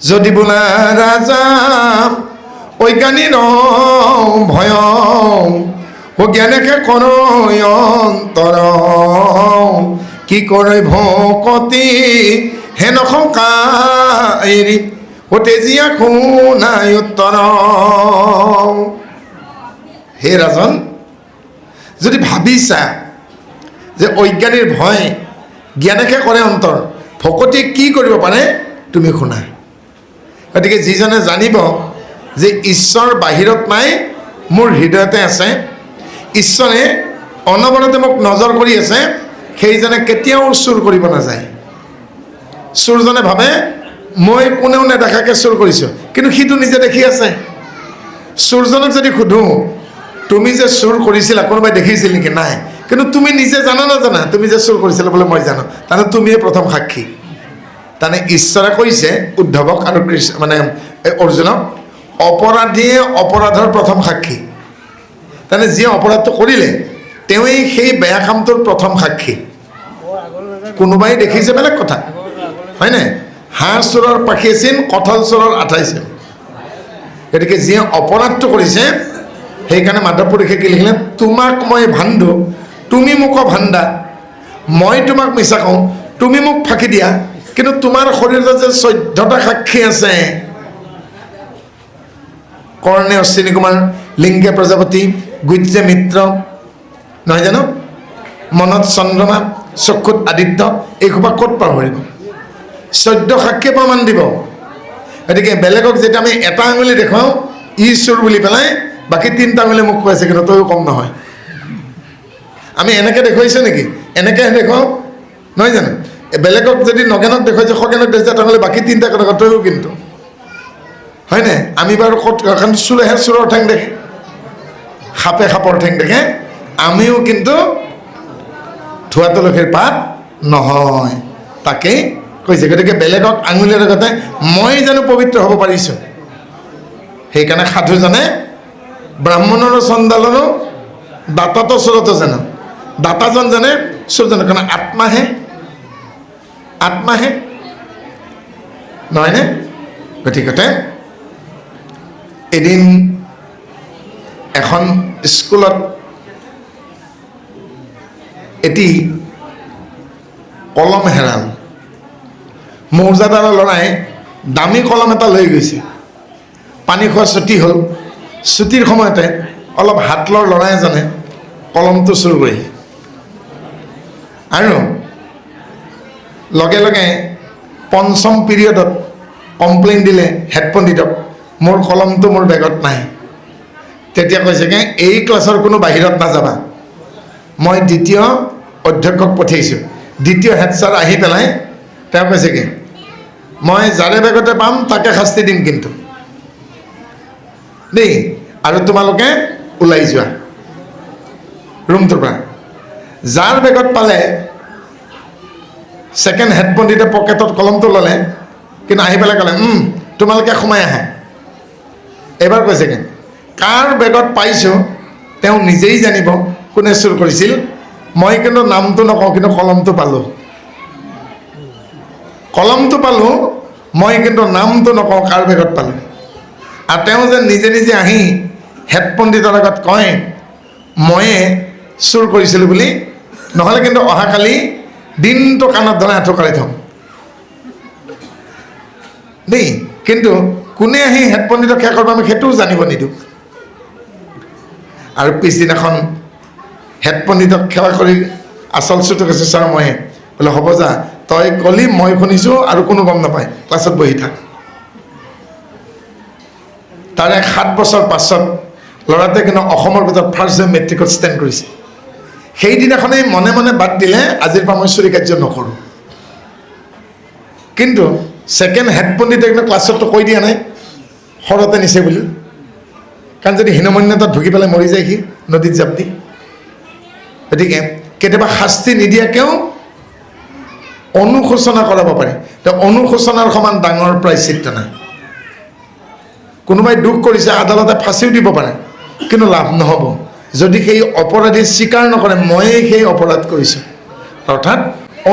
যদি বোলা ৰাজা অজ্ঞানীৰ ভয়, অজ্ঞানেকে কৰণয় অন্তৰ, কি কৰে ভকতি হেন শংকা এৰি, ও তেজীয়া শুনাই উত্তৰ। হে ৰাজন, যদি ভাবিছা যে অজ্ঞানীৰ ভয় জ্ঞানেকে কৰে অন্তৰ, ভকতিয়ে কি কৰিব পাৰে তুমি শুনা। গতিকে যিজনে জানিব যে ঈশ্বৰ বাহিৰত নাই, মোৰ হৃদয়তে আছে, ঈশ্বৰে অনবৰতে মোক নজৰ কৰি আছে, সেইজনে কেতিয়াও চুৰ কৰিব নাযায়। চুৰজনে ভাবে মই কোনেও নেদেখাকৈ চুৰ কৰিছোঁ, কিন্তু সিটো নিজে দেখি আছে। চুৰজনক যদি সোধোঁ, তুমি যে চুৰ কৰিছিলা কোনোবাই দেখিছিল নেকি? নাই। কিন্তু তুমি নিজে জানা নাজানা তুমি যে চুৰ কৰিছিলা? বোলে মই জানো। তাৰমানে তুমিয়ে প্ৰথম সাক্ষী। তাৰমানে ঈশ্বৰে কৈছে উদ্ধৱক আৰু মানে অৰ্জুনক, অপৰাধীয়ে অপৰাধৰ প্ৰথম সাক্ষী। তাৰমানে যিয়ে অপৰাধটো কৰিলে তেওঁৱেই সেই বেয়া কামটোৰ প্ৰথম সাক্ষী। কোনোবাই দেখিছে বেলেগ কথা, হয়নে? হাঁহ চোৰৰ পাখি চিন, কঁঠাল চোৰৰ আঠাই চিন। গতিকে যিয়ে অপৰাধটো কৰিছে, সেইকাৰণে মাধৱ পুৰুষে কি লিখিলে? তোমাক মই ভাণ্ডো, তুমি মোক ভাণ্ডা, মই তোমাক মিছা কওঁ, তুমি মোক ফাঁকি দিয়া, কিন্তু তোমাৰ শৰীৰত যে 14টা সাক্ষী আছে, কৰ্ণে অশ্বিনী কুমাৰ, লিংগে প্ৰজাপতি, গুজ্জে মিত্ৰ, নহয় জানো? মনত চন্দ্ৰমা, চক্ষুত আদিত্য, এইসোপা ক'ত পাহৰিব? 14 সাক্ষী প্ৰমাণ দিব। গতিকে বেলেগক যেতিয়া আমি এটা আঙুলি দেখুৱাওঁ ই চোৰ বুলি পেলাই, বাকী 3টা আঙুলি মোক খুৱাইছে কিন্তু তইও কম নহয়। আমি এনেকৈ দেখুৱাইছোঁ নেকি? এনেকৈ দেখুৱাওঁ নহয় জানো? বেলেগক যদি নগেনক দেখুৱাইছে, খগেনক দেখুৱাইছে, তেনেহ'লে বাকী 3টা কথা তইও কিন্তু, হয়নে? আমি বাৰু ক'ত, কাৰণ চোৰেহে চোৰৰ ঠেং দেখে, সাপে সাপৰ ঠেং দেখে। আমিও কিন্তু ধোৱা তুলসীৰ পাত নহয়, তাকেই কৈছে। গতিকে বেলেগক আঙুলিৰ লগতে মই জানো পবিত্ৰ হ'ব পাৰিছোঁ? সেইকাৰণে সাধুজনে ব্ৰাহ্মণৰো চণ্ডালৰো দাতাতো চোৰতো জানো, দাতাজন জানে চোৰজনে, কাৰণ আত্মাহে নহয়নে? গতিকে এদিন এখন স্কুলত এটি কলম হেৰাল। মৌজাদাৰৰ ল'ৰাই দামী কলম এটা লৈ গৈছে। পানী খোৱা ছুটি হ'ল, ছুটিৰ সময়তে অলপ হাতলৰ ল'ৰা এজনে কলমটো চুৰ কৰিলে আৰু লগে লগে 5ম পিৰিয়ডত কমপ্লেইন দিলে হেড পণ্ডিতক, মোৰ কলমটো মোৰ বেগত নাই। তেতিয়া কৈছেগৈ, এই ক্লাছৰ কোনো বাহিৰত নাযাবা, মই 2য় অধ্যক্ষক পঠিয়াইছোঁ। 2য় হেড ছাৰ আহি পেলাই তেওঁ কৈছেগৈ, মই যাৰে বেগতে পাম তাকে শাস্তি দিম কিন্তু দেই, আৰু তোমালোকে ওলাই যোৱা ৰুমটোৰ পৰা। যাৰ বেগত পালে ছেকেণ্ড হেড পণ্ডিতে পকেটত কলমটো ল'লে, কিন্তু আহি পেলাই ক'লে তোমালোকে সোমাই আহা। এবাৰ কৈছেগৈ, কাৰ বেগত পাইছোঁ তেওঁ নিজেই জানিব কোনে চুৰ কৰিছিল, মই কিন্তু নামটো নকওঁ, কিন্তু কলমটো পালোঁ। মই কিন্তু নামটো নকওঁ কাৰ বেগত পালোঁ। আৰু তেওঁ যে নিজে নিজে আহি হেড পণ্ডিতৰ আগত কয় ময়ে চুৰ কৰিছিলোঁ বুলি, নহ'লে কিন্তু অহাকালি দিনটো কাণত ধৰাই আঁঠুকাৰি থওঁ দেই। কিন্তু কোনে আহি হেড পণ্ডিতক সেয়া কৰিব আমি সেইটোও জানিব নিদিওঁ। আৰু পিছদিনাখন হেড পণ্ডিতক সেৱা কৰি আচল চুৰটো কৈছে, ছাৰ ময়ে। বোলে হ'ব যা, তই ক'লি মই শুনিছোঁ আৰু কোনো গম নাপায়, ক্লাছত বহি থাক। তাৰে 7 বছৰ পাছত ল'ৰাটোৱে কিন্তু অসমৰ ভিতৰত ফাৰ্ষ্ট হৈ মেট্ৰিকত ষ্টেণ্ড কৰিছে। সেইদিনাখনেই মনে মনে বাদ দিলে, আজিৰ পৰা মই চুৰি কাৰ্য নকৰোঁ। কিন্তু ছেকেণ্ড হেড পণ্ডিতে কিন্তু ক্লাছততো কৈ দিয়া নাই শৰতে নিছে বুলি, কাৰণ যদি হীনমন্যতাত ঢুকি পেলাই মৰি যায় সি নদীত জাপ দি। গতিকে কেতিয়াবা শাস্তি নিদিয়াকৈও অনুশোচনা কৰাব পাৰে। তেওঁ অনুশোচনাৰ সমান ডাঙৰ প্ৰায়শ্চিত্ত নাই। কোনোবাই দুখ কৰিছে, আদালতে ফাঁচিও দিব পাৰে, কিন্তু লাভ নহ'ব যদি সেই অপৰাধী স্বীকাৰ নকৰে ময়েই সেই অপৰাধ কৰিছোঁ। অৰ্থাৎ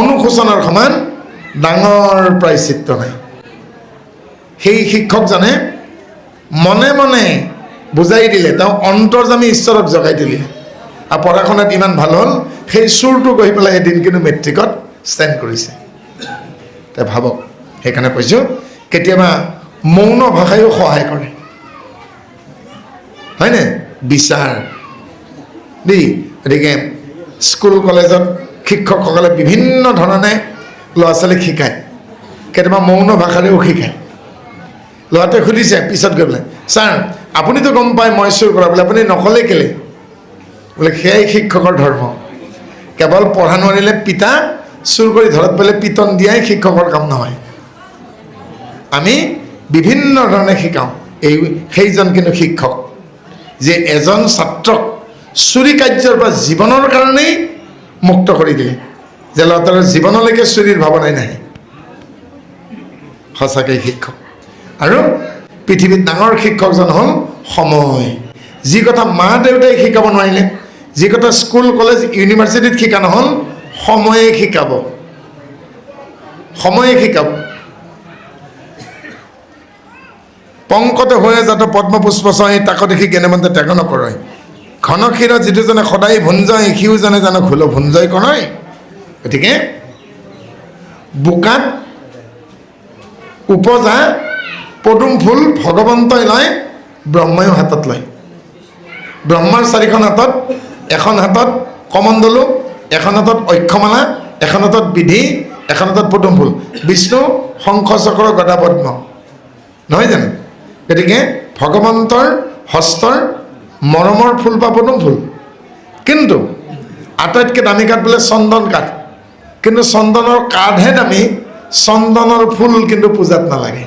অনুশোচনাৰ সমান ডাঙৰ প্ৰায়শ্চিত্ত নাই। সেই শিক্ষকজনে মনে মনে বুজাই দিলে, তেওঁ অন্তৰ্যামী ঈশ্বৰক জগাই তুলিলে, আৰু পঢ়া শুনাত ইমান ভাল হ'ল, সেই চুৰটো গৈ পেলাই এদিন কিন্তু মেট্ৰিকত ষ্টেণ্ড কৰিছে। তে ভাবক, সেইকাৰণে কৈছোঁ কেতিয়াবা মৌন ভাষায়ো সহায় কৰে, হয়নে? বিচাৰ দেই। গতিকে স্কুল কলেজত শিক্ষকসকলে বিভিন্ন ধৰণে ল'ৰা ছোৱালীক শিকায়, কেতিয়াবা মৌন ভাষাৰেও শিকায়। ল'ৰাটোৱে সুধিছে পিছত গৈ পেলাই, ছাৰ আপুনিতো গম পায় মই চুৰ কৰা বোলে, আপুনি নক'লে কেলে? বোলে সেয়াই শিক্ষকৰ ধৰ্ম, কেৱল পঢ়া নোৱাৰিলে পিতা, চুৰ কৰি ধৰত পেলাই পিটন দিয়াই শিক্ষকৰ কাম নহয়। আমি বিভিন্ন ধৰণে শিকাওঁ। সেইজন কিন্তু শিক্ষক যে এজন ছাত্ৰক চুৰি কাৰ্যৰ পৰা জীৱনৰ কাৰণেই মুক্ত কৰি দিলে, যে ল'ৰাটোৰ জীৱনলৈকে চুৰিৰ ভাৱনাই নাহে। সঁচাকৈ শিক্ষক। আৰু পৃথিৱীত ডাঙৰ শিক্ষকজন হ'ল সময়। যি কথা মা দেউতাই শিকাব নোৱাৰিলে, যি কথা স্কুল কলেজ ইউনিভাৰ্চিটিত শিকা নহ'ল, সময়ে শিকাব, সময়ে শিকাব। পংকতে হৈয়ে যাতে পদ্মপুষ্প ছয়, তাকো দেখি জ্ঞানৱন্তে ত্যাগ নকৰয়। ঘনক্ষীৰ যিটোজনে সদায় ভুঞ্জয়, সিওজনে জানো ঘোল ভুঞ্জয় কৰণয়। গতিকে বোকাত উপজা পদুম ফুল ভগৱন্তই লয়, ব্ৰহ্মায়ো হাতত লয়। ব্ৰহ্মাৰ 4খন হাতত, এখন হাতত কমণ্ডলু, এখন হাতত অক্ষমালা, এখন হাতত বিধি, এখন হাতত পদুম ফুল। বিষ্ণু শংখ চক্ৰ গদা পদ্ম, নহয় জানো? গতিকে ভগৱন্তৰ হস্তৰ মৰমৰ ফুল বা পদুম ফুল। কিন্তু আটাইতকৈ দামী কাঠ বোলে চন্দন কাঠ, কিন্তু চন্দনৰ কাঠহে দামী, চন্দনৰ ফুল কিন্তু পূজাত নালাগে।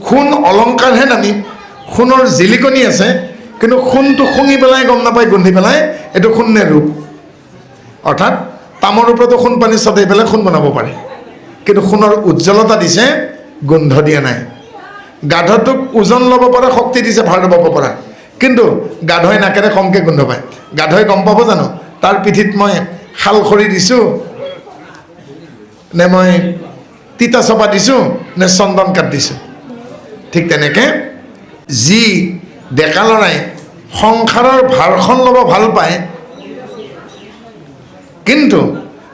সোণ অলংকাৰহে দামী, সোণৰ জিলিকনি আছে, কিন্তু সোণটো শুঙি পেলাই গম নাপায়, গোন্ধি পেলাই এইটো সোণ নে ৰূপ। অৰ্থাৎ তামৰ ওপৰতো সোণ পানী ছটাই পেলাই সোণ বনাব পাৰে, কিন্তু সোণৰ উজ্জ্বলতা দিছে, গোন্ধ দিয়া নাই। গাধটোক ওজন ল'ব পৰা শক্তি দিছে, ভাৰ ল'ব পৰা, কিন্তু গাধই নাকেৰে কমকৈ গোন্ধ পায়। গাধই গম পাব জানো তাৰ পিঠিত মই শাল খৰি দিছোঁ, নে মই তিতা চপা দিছোঁ, নে চন্দন কাঠ দিছোঁ? ঠিক তেনেকৈ যি ডেকা ল'ৰাই সংসাৰৰ ভাৰখন ল'ব ভাল পায়, কিন্তু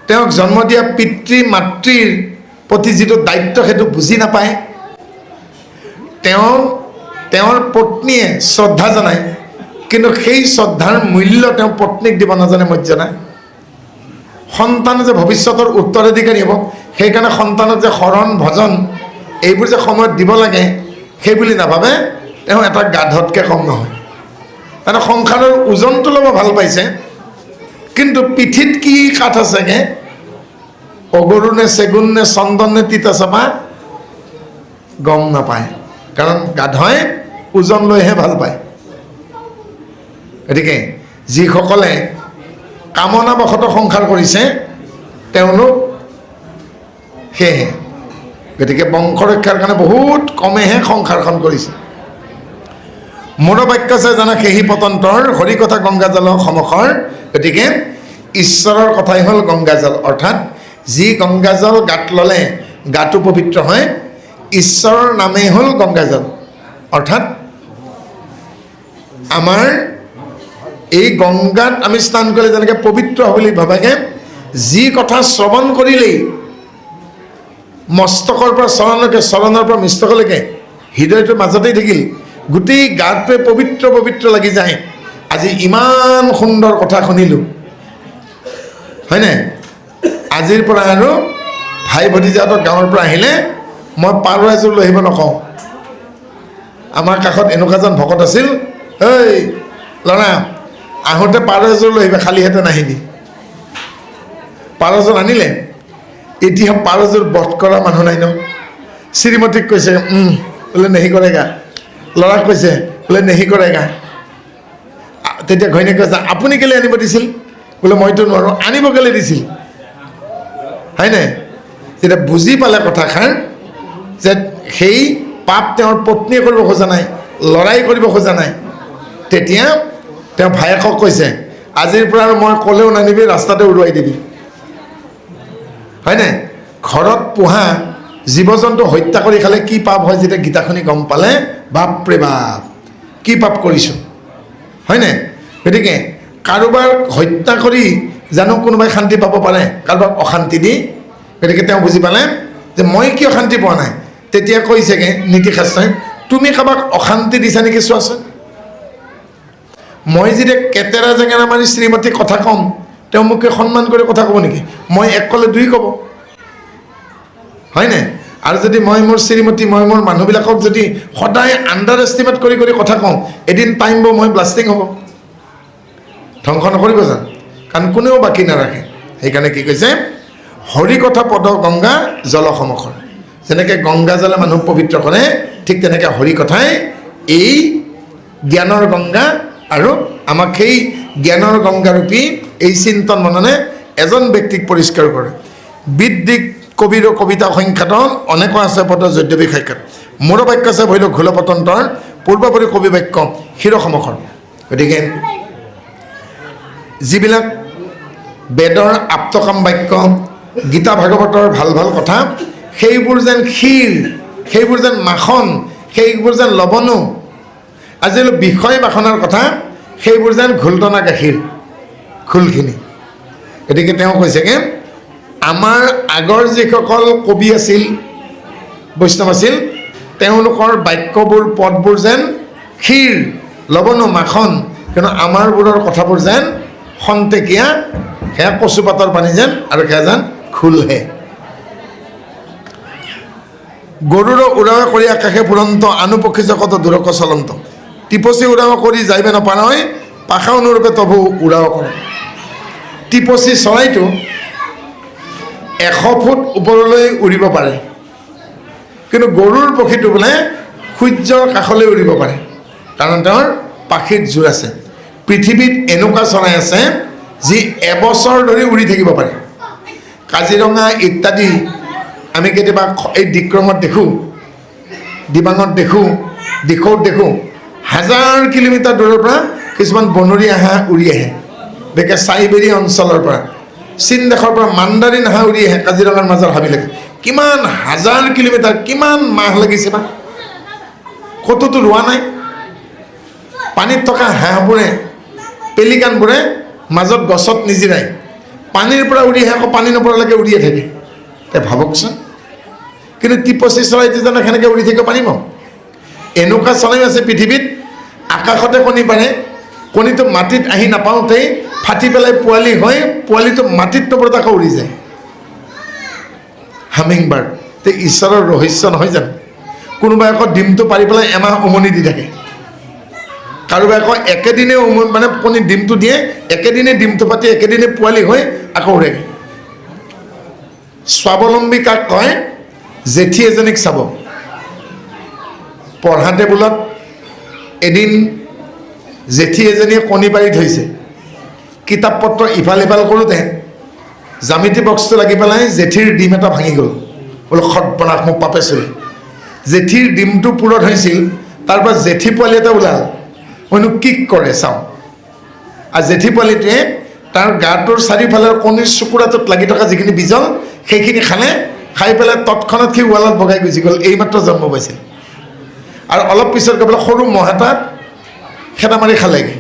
তেওঁক জন্ম দিয়া পিতৃ মাতৃৰ প্ৰতি যিটো দায়িত্ব সেইটো বুজি নাপায়, তেওঁৰ পত্নীয়ে শ্ৰদ্ধা জনায়, কিন্তু সেই শ্ৰদ্ধাৰ মূল্য তেওঁ পত্নীক দিব নাজানে, মৰ্যাদা। সন্তান যে ভৱিষ্যতৰ উত্তৰাধিকাৰী হ'ব, সেইকাৰণে সন্তানক যে শৰণ ভজন এইবোৰ যে সময়ত দিব লাগে সেই বুলি নাভাবে, তেওঁ এটা গাধতকৈ কম নহয়। মানে সংসাৰৰ ওজনটো ল'ব ভাল পাইছে, কিন্তু পিঠিত কি কাঠ আছেগে, অগৰু নে চেগুন নে চন্দন নে তিতা চাপা গম নাপায়, কাৰণ গাধই ওজন লৈহে ভাল পায়। গতিকে যিসকলে কামনাবশতঃ সংসাৰ কৰিছে তেওঁলোক সেয়েহে, গতিকে বংশ ৰক্ষাৰ কাৰণে বহুত কমেহে সংসাৰখন কৰিছে। মোৰ বাক্য আছে জানা সেহি পতন্তৰ হৰি কথা গংগাজল সমখৰ। গতিকে ঈশ্বৰৰ কথাই হ'ল গংগাজল, অৰ্থাৎ যি গংগাজল গাত ল'লে গাটো পবিত্ৰ হয়, ঈশ্বৰৰ নামেই হ'ল গংগাজল। অৰ্থাৎ আমাৰ এই গংগাত আমি স্নান কৰিলে যেনেকৈ পবিত্ৰ বুলি ভাবাগে, যি কথা শ্ৰৱণ কৰিলেই মস্তকৰ পৰা চৰণলৈকে, চৰণৰ পৰা মস্তকলৈকে হৃদয়টোৰ মাজতেই থাকিল, গোটেই গাটোৱে পবিত্ৰ পবিত্ৰ লাগি যায়। আজি ইমান সুন্দৰ কথা শুনিলোঁ, হয়নে? আজিৰ পৰা আৰু ভাই ভতিজাহঁতৰ গাঁৱৰ পৰা আহিলে মই পাৰ এযোৰ লৈ আহিব নকওঁ। আমাৰ কাষত এনেকুৱা এজন ভকত আছিল, ঐ ল'ৰা আহোঁতে পাৰ এযোৰ লৈ আহিবা, খালী হাতে নাহিবি। পাৰ এযোৰ আনিলে, এতিয়া পাৰ এযোৰ বধ কৰা মানুহ নাই ন। শ্ৰীমতীক কৈছে বোলে নেহি কৰেগা, ল'ৰাক কৈছে বোলে নেহি কৰেগা। তেতিয়া ঘৈণীয়েকে কৈছে আপুনি কেলৈ আনিব দিছিল? বোলে মইতো নোৱাৰোঁ। আনিব কেলৈ দিছিল? হয়নে? তেতিয়া বুজি পালে কথাষাৰ, যে সেই পাপ তেওঁৰ পত্নীয়ে কৰিব খোজা নাই, ল'ৰাই কৰিব খোজা নাই। তেতিয়া তেওঁ ভায়েকক কৈছে আজিৰ পৰা আৰু মই ক'লেও নানিবি, ৰাস্তাতে উৰুৱাই দিবি। হয়নে? ঘৰত পোহা জীৱ জন্তু হত্যা কৰি খালে কি পাপ হয়, যেতিয়া গীতাখনি গম পালে বাপৰে বাপ কি পাপ কৰিছোঁ, হয়নে? গতিকে কাৰোবাৰ হত্যা কৰি জানো কোনোবাই শান্তি পাব পাৰে, কাৰোবাক অশান্তি দি? গতিকে তেওঁ বুজি পালে যে মই কিয় শান্তি পোৱা নাই। তেতিয়া কৈছেগৈ নীতিশাস্ত্ৰই, তুমি কাৰোবাক অশান্তি দিছা নেকি চোৱাচোন। মই যেতিয়া কেতেৰা জেঙেৰা মাৰি শ্ৰীমতীক কথা ক'ম, তেওঁ মোকে সন্মান কৰি কথা ক'ব নেকি? মই এক ক'লে দুই ক'ব, হয়নে? আৰু যদি মই মোৰ শ্ৰীমতী, মই মোৰ মানুহবিলাকক যদি সদায় আণ্ডাৰ এষ্টিমেট কৰি কৰি কথা কওঁ, এদিন টাইম হ'ব মই ব্লাষ্টিং হ'ব। ধ্বংস নকৰিব জানো? কাৰণ কোনেও বাকী নাৰাখে। সেইকাৰণে কি কৈছে, হৰি কথা পদ গংগা জল সমখৰ। যেনেকৈ গংগা জলে মানুহক পবিত্ৰ কৰে, ঠিক তেনেকৈ হৰি কথাই এই জ্ঞানৰ গংগা, আৰু আমাক সেই জ্ঞানৰ গংগাৰূপী এই চিন্তন মননে এজন ব্যক্তিক পৰিষ্কাৰ কৰে। বিদ্দিক কবিৰ কবিতা সংখ্যাত অনেক আছে পদ যদ্যপি সাক্ষাৎ। মোৰ বাক্য আছে ভৈল ঘোলপতন্তৰ পূৰ্বপৰি কবি বাক্য শিৰসমখৰ। গতিকে যিবিলাক বেদৰ আপ্তকাম বাক্য, গীতা ভাগৱতৰ ভাল ভাল কথা, সেইবোৰ যেন ক্ষীৰ, সেইবোৰ যেন মাখন, সেইবোৰ যেন লৱণো, আজি বিষয় বাসনাৰ কথা, সেইবোৰ যেন ঘোলটনা গাখীৰ খোলখিনি। গতিকে তেওঁ কৈছেগৈ আমাৰ আগৰ যিসকল কবি আছিল, বৈষ্ণৱ আছিল, তেওঁলোকৰ বাক্যবোৰ পদবোৰ যেন ক্ষীৰ লৱণ মাখন, কিন্তু আমাৰবোৰৰ কথাবোৰ যেন খন্তেকীয়া সেয়া কচুপাতৰ পানী যেন আৰু সেয়া যেন খোলহে গৰুৰ উৰাৱা কৰি আকাশে ফুৰন্ত আনুপক্ষী জগত দূৰক চলন্ত টিপচি উৰাৱা কৰি যাইবে নপাৰা হয় পাখা অনুৰূপে তবু উৰাৱা কৰে টিপচি চৰাইটো 100 ফুট ওপৰলৈ উৰিব পাৰে কিন্তু গৰুৰ পক্ষীটো বোলে সূৰ্যৰ কাষলৈ উৰিব পাৰে কাৰণ তেওঁৰ পাখিত জোৰ আছে পৃথিৱীত এনেকুৱা চৰাই আছে যি এবছৰ ধৰি উৰি থাকিব পাৰে কাজিৰঙা ইত্যাদি আমি কেতিয়াবা এই দিক্ৰমত দেখোঁ দিবাঙত দেখোঁ দিখৌত দেখোঁ 1000 কিলোমিটাৰ দূৰৰ পৰা কিছুমান বনৰীয়া হাঁহ উৰি আহে বেকে চাইবেৰী অঞ্চলৰ পৰা চীন দেশৰ পৰা মাণ্ডাৰিন হাঁহ উৰি আহে কাজিৰঙাৰ মাজৰ হাবিলৈকে কিমান 1000 কিলোমিটাৰ কিমান মাহ লাগিছে বা ক'তোতো ৰোৱা নাই পানীত থকা হাঁহবোৰে পেলিকানবোৰে মাজত গছত নিজিৰাই পানীৰ পৰা উৰি আহে আকৌ পানী নপৰালৈকে উৰিয়ে থাকে তে ভাবকচোন কিন্তু টিপচি চৰাইটো জানো সেনেকৈ উৰি থাকিব পাৰিব এনেকুৱা চৰাই আছে পৃথিৱীত আকাশতে কণী পাৰে কণীটো মাটিত আহি নাপাওঁতেই ফাটি পেলাই পোৱালি হৈ পোৱালিটো মাটিত নপৰত আকৌ উৰি যায় হামিং বাৰ্ড তে ঈশ্বৰৰ ৰহস্য নহয় জানো কোনোবাই আকৌ ডিমটো পাৰি পেলাই এমাহ উমনি দি থাকে কাৰোবাই আকৌ একেদিনে মানে কণী ডিমটো দিয়ে একেদিনে ডিমটো পাতি একেদিনে পোৱালি হৈ আকৌ উৰেগে স্বাৱলম্বী কাক কয় জেঠী এজনীক চাব পঢ়া টেবুলত এদিন জেঠী এজনীয়ে কণী পাৰি থৈছে কিতাপ পত্ৰ ইফাল সিফাল কৰোঁতে জামিতি বক্সটো লাগি পেলাই জেঠীৰ ডিম এটা ভাঙি গ'ল বোলো সৰ্বনাশ মোক পাপে চলি জেঠীৰ ডিমটো পূৰত হৈছিল তাৰ পৰা জেঠী পোৱালি এটা ওলাল মইনো কি কৰে চাওঁ আৰু জেঠী পোৱালিটোৱে তাৰ গাটোৰ চাৰিওফালৰ কণীৰ চুকুৰাটোত লাগি থকা যিখিনি বিজল সেইখিনি খালে খাই পেলাই তৎক্ষণাত সি ৱালত বগাই গুচি গ'ল এইমাত্ৰ জন্ম পাইছিল আৰু অলপ পিছত গৈ পেলাই সৰু মহ এটাত খেদা মাৰি খালেগৈ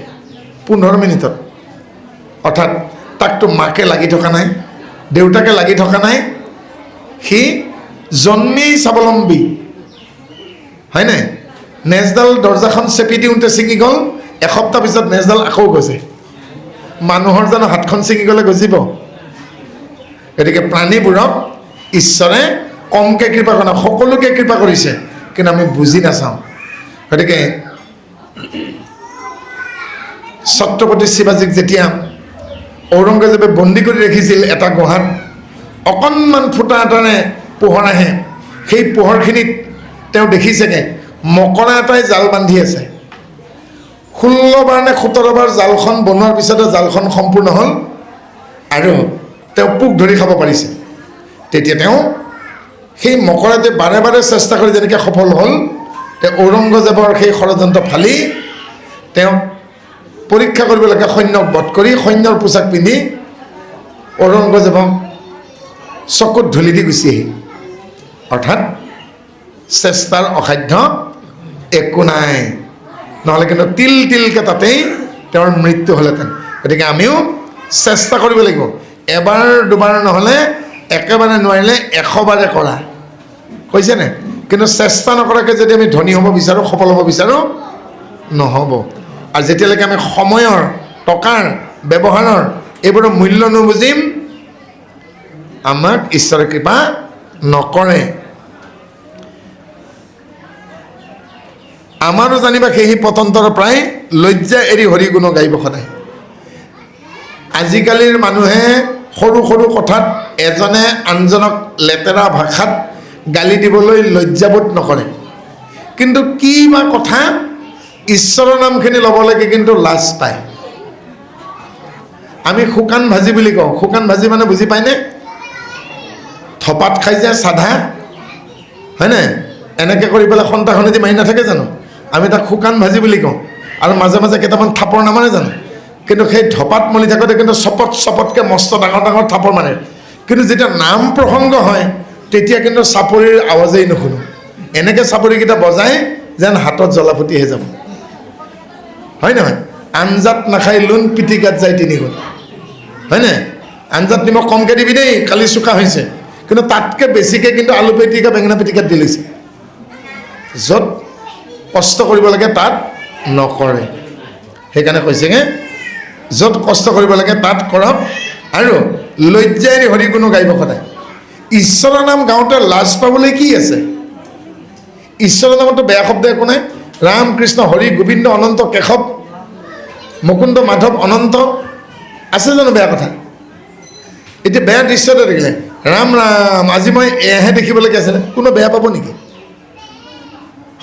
15 মিনিটত অৰ্থাৎ তাকতো মাকে লাগি থকা নাই দেউতাকে লাগি থকা নাই সি জন্মেই স্বাৱলম্বী হয় নাই নেজডাল দৰ্জাখন চেপি দিওঁতে ছিঙি গ'ল এসপ্তাহ পিছত নেজডাল আকৌ গজে মানুহৰ জানো হাতখন ছিঙি গ'লে গজিব গতিকে প্ৰাণীবোৰক ঈশ্বৰে কমকৈ কৃপা কৰা নাই সকলোকে কৃপা কৰিছে কিন্তু আমি বুজি নাচাওঁ গতিকে ছত্ৰপতি শিৱাজীক যেতিয়া ঔৰংগজেবে বন্দী কৰি ৰাখিছিল এটা গুহাত অকণমান ফুটা এটাৰে পোহৰ আহে সেই পোহৰখিনিত তেওঁ দেখিছেগৈ মকৰা এটাই জাল বান্ধি আছে 16 বাৰ নে 17 বাৰ জালখন বনোৱাৰ পিছতে জালখন সম্পূৰ্ণ হ'ল আৰু তেওঁ পোক ধৰি খাব পাৰিছে তেতিয়া তেওঁ সেই মকৰাটোৱে বাৰে বাৰে চেষ্টা কৰি যেনেকৈ সফল হ'ল তেওঁ ঔৰংগজেবৰ সেই ষড়যন্ত্ৰ ফালি তেওঁ পৰীক্ষা কৰিবলগীয়া সৈন্যক বধ কৰি সৈন্যৰ পোছাক পিন্ধি ঔৰংগজেবক চকুত ধূলি দি গুচি আহিল অৰ্থাৎ চেষ্টাৰ অসাধ্য একো নাই নহ'লে কিন্তু তিল তিলকৈ তাতেই তেওঁৰ মৃত্যু হ'লহেঁতেন গতিকে আমিও চেষ্টা কৰিব লাগিব এবাৰ দুবাৰ নহ'লে একেবাৰে নোৱাৰিলে 100 বাৰে কৰা কৈছেনে কিন্তু চেষ্টা নকৰাকৈ যদি আমি ধনী হ'ব বিচাৰোঁ সফল হ'ব বিচাৰোঁ নহ'ব আৰু যেতিয়ালৈকে আমি সময়ৰ টকাৰ ব্যৱহাৰৰ এইবোৰৰ মূল্য নুবুজিম আমাক ঈশ্বৰে কৃপা নকৰে আমাৰো জানিবা সেই পতন্তৰ প্ৰায় লজ্জা এৰি হৰি গুণ গাইব সদায় আজিকালিৰ মানুহে সৰু সৰু কথাত এজনে আনজনক লেতেৰা ভাষাত গালি দিবলৈ লজ্জাবোধ নকৰে কিন্তু কি বা কথা ঈশ্বৰৰ নামখিনি ল'ব লাগে কিন্তু লাজ পায় আমি শুকান ভাজি বুলি কওঁ শুকান ভাজি মানে বুজি পায়নে থপাত খাই যায় সাধা হয়নে এনেকৈ কৰি পেলাই সন্তাসনেদি মাৰি নাথাকে জানো আমি তাক শুকান ভাজি বুলি কওঁ আৰু মাজে মাজে কেইটামান থাপৰ নামাৰে জানো কিন্তু সেই ধপাত মলি থাকোঁতে কিন্তু চপত চপতকৈ মস্ত ডাঙৰ ডাঙৰ থাপৰ মাৰে কিন্তু যেতিয়া নাম প্ৰসংগ হয় তেতিয়া কিন্তু চাপৰিৰ আৱাজেই নুশুনো এনেকৈ চাপৰিকেইটা বজাই যেন হাতত জ্বলাপতিহে যাব হয় নহয় আঞ্জাত নাখাই লোন পিটিকাত যায় 3 গুণ হয়নে আঞ্জাত নিমখ কমকৈ দিবি দেই কালি চোকা হৈছে কিন্তু তাতকৈ বেছিকৈ কিন্তু আলু পিটিকা বেঙেনা পিটিকাত দি লৈছে য'ত কষ্ট কৰিব লাগে তাত নকৰে সেইকাৰণে কৈছেগৈ য'ত কষ্ট কৰিব লাগে তাত কৰক আৰু লজ্জাৰে হৰি গুণ গাইব সদায়। ঈশ্বৰৰ নাম গাওঁতে লাজ পাবলৈ কি আছে? ঈশ্বৰৰ নামতো বেয়া শব্দ একো নাই। ৰাম কৃষ্ণ হৰি গোবিন্দ অনন্ত কেশৱ মুকুন্দ মাধৱ অনন্ত আছে জানো বেয়া কথা? এতিয়া বেয়া দৃশ্য এটা দেখিলে ৰাম ৰাম আজি মই এয়াহে দেখিবলগীয়া আছিলে, কোনো বেয়া পাব নেকি?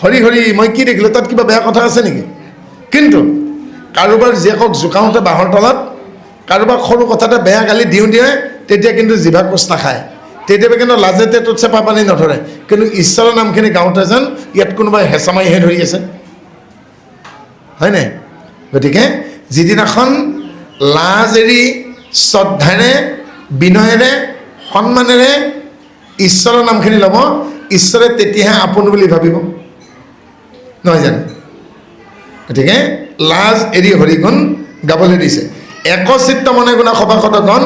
হৰি হৰি মই কি দেখিলোঁ, তাত কিবা বেয়া কথা আছে নেকি? কিন্তু কাৰোবাৰ জীয়েকক জোকাওঁতে বাঁহৰ তলত কাৰোবাক সৰু কথাতে বেয়া গালি দিয়ে তেতিয়া কিন্তু জিভা কোচ নাখায়, তেতিয়া কিন্তু লাজে তেতত চেপা পানী নধৰে। কিন্তু ঈশ্বৰৰ নামখিনি গাওঁতে যেন ইয়াত কোনোবাই হেঁচা মাৰিহে ধৰি আছে, হয়নে? গতিকে যিদিনাখন লাজ এৰি শ্ৰদ্ধাৰে বিনয়েৰে সন্মানেৰে ঈশ্বৰৰ নামখিনি ল'ব, ঈশ্বৰে তেতিয়াহে আপোন বুলি ভাবিব, নহয় জানো? গতিকে লাজ এৰি হৰিগুণ গাবলৈ দিছে। একচিত্ত মনে গুণা সভাসদগণ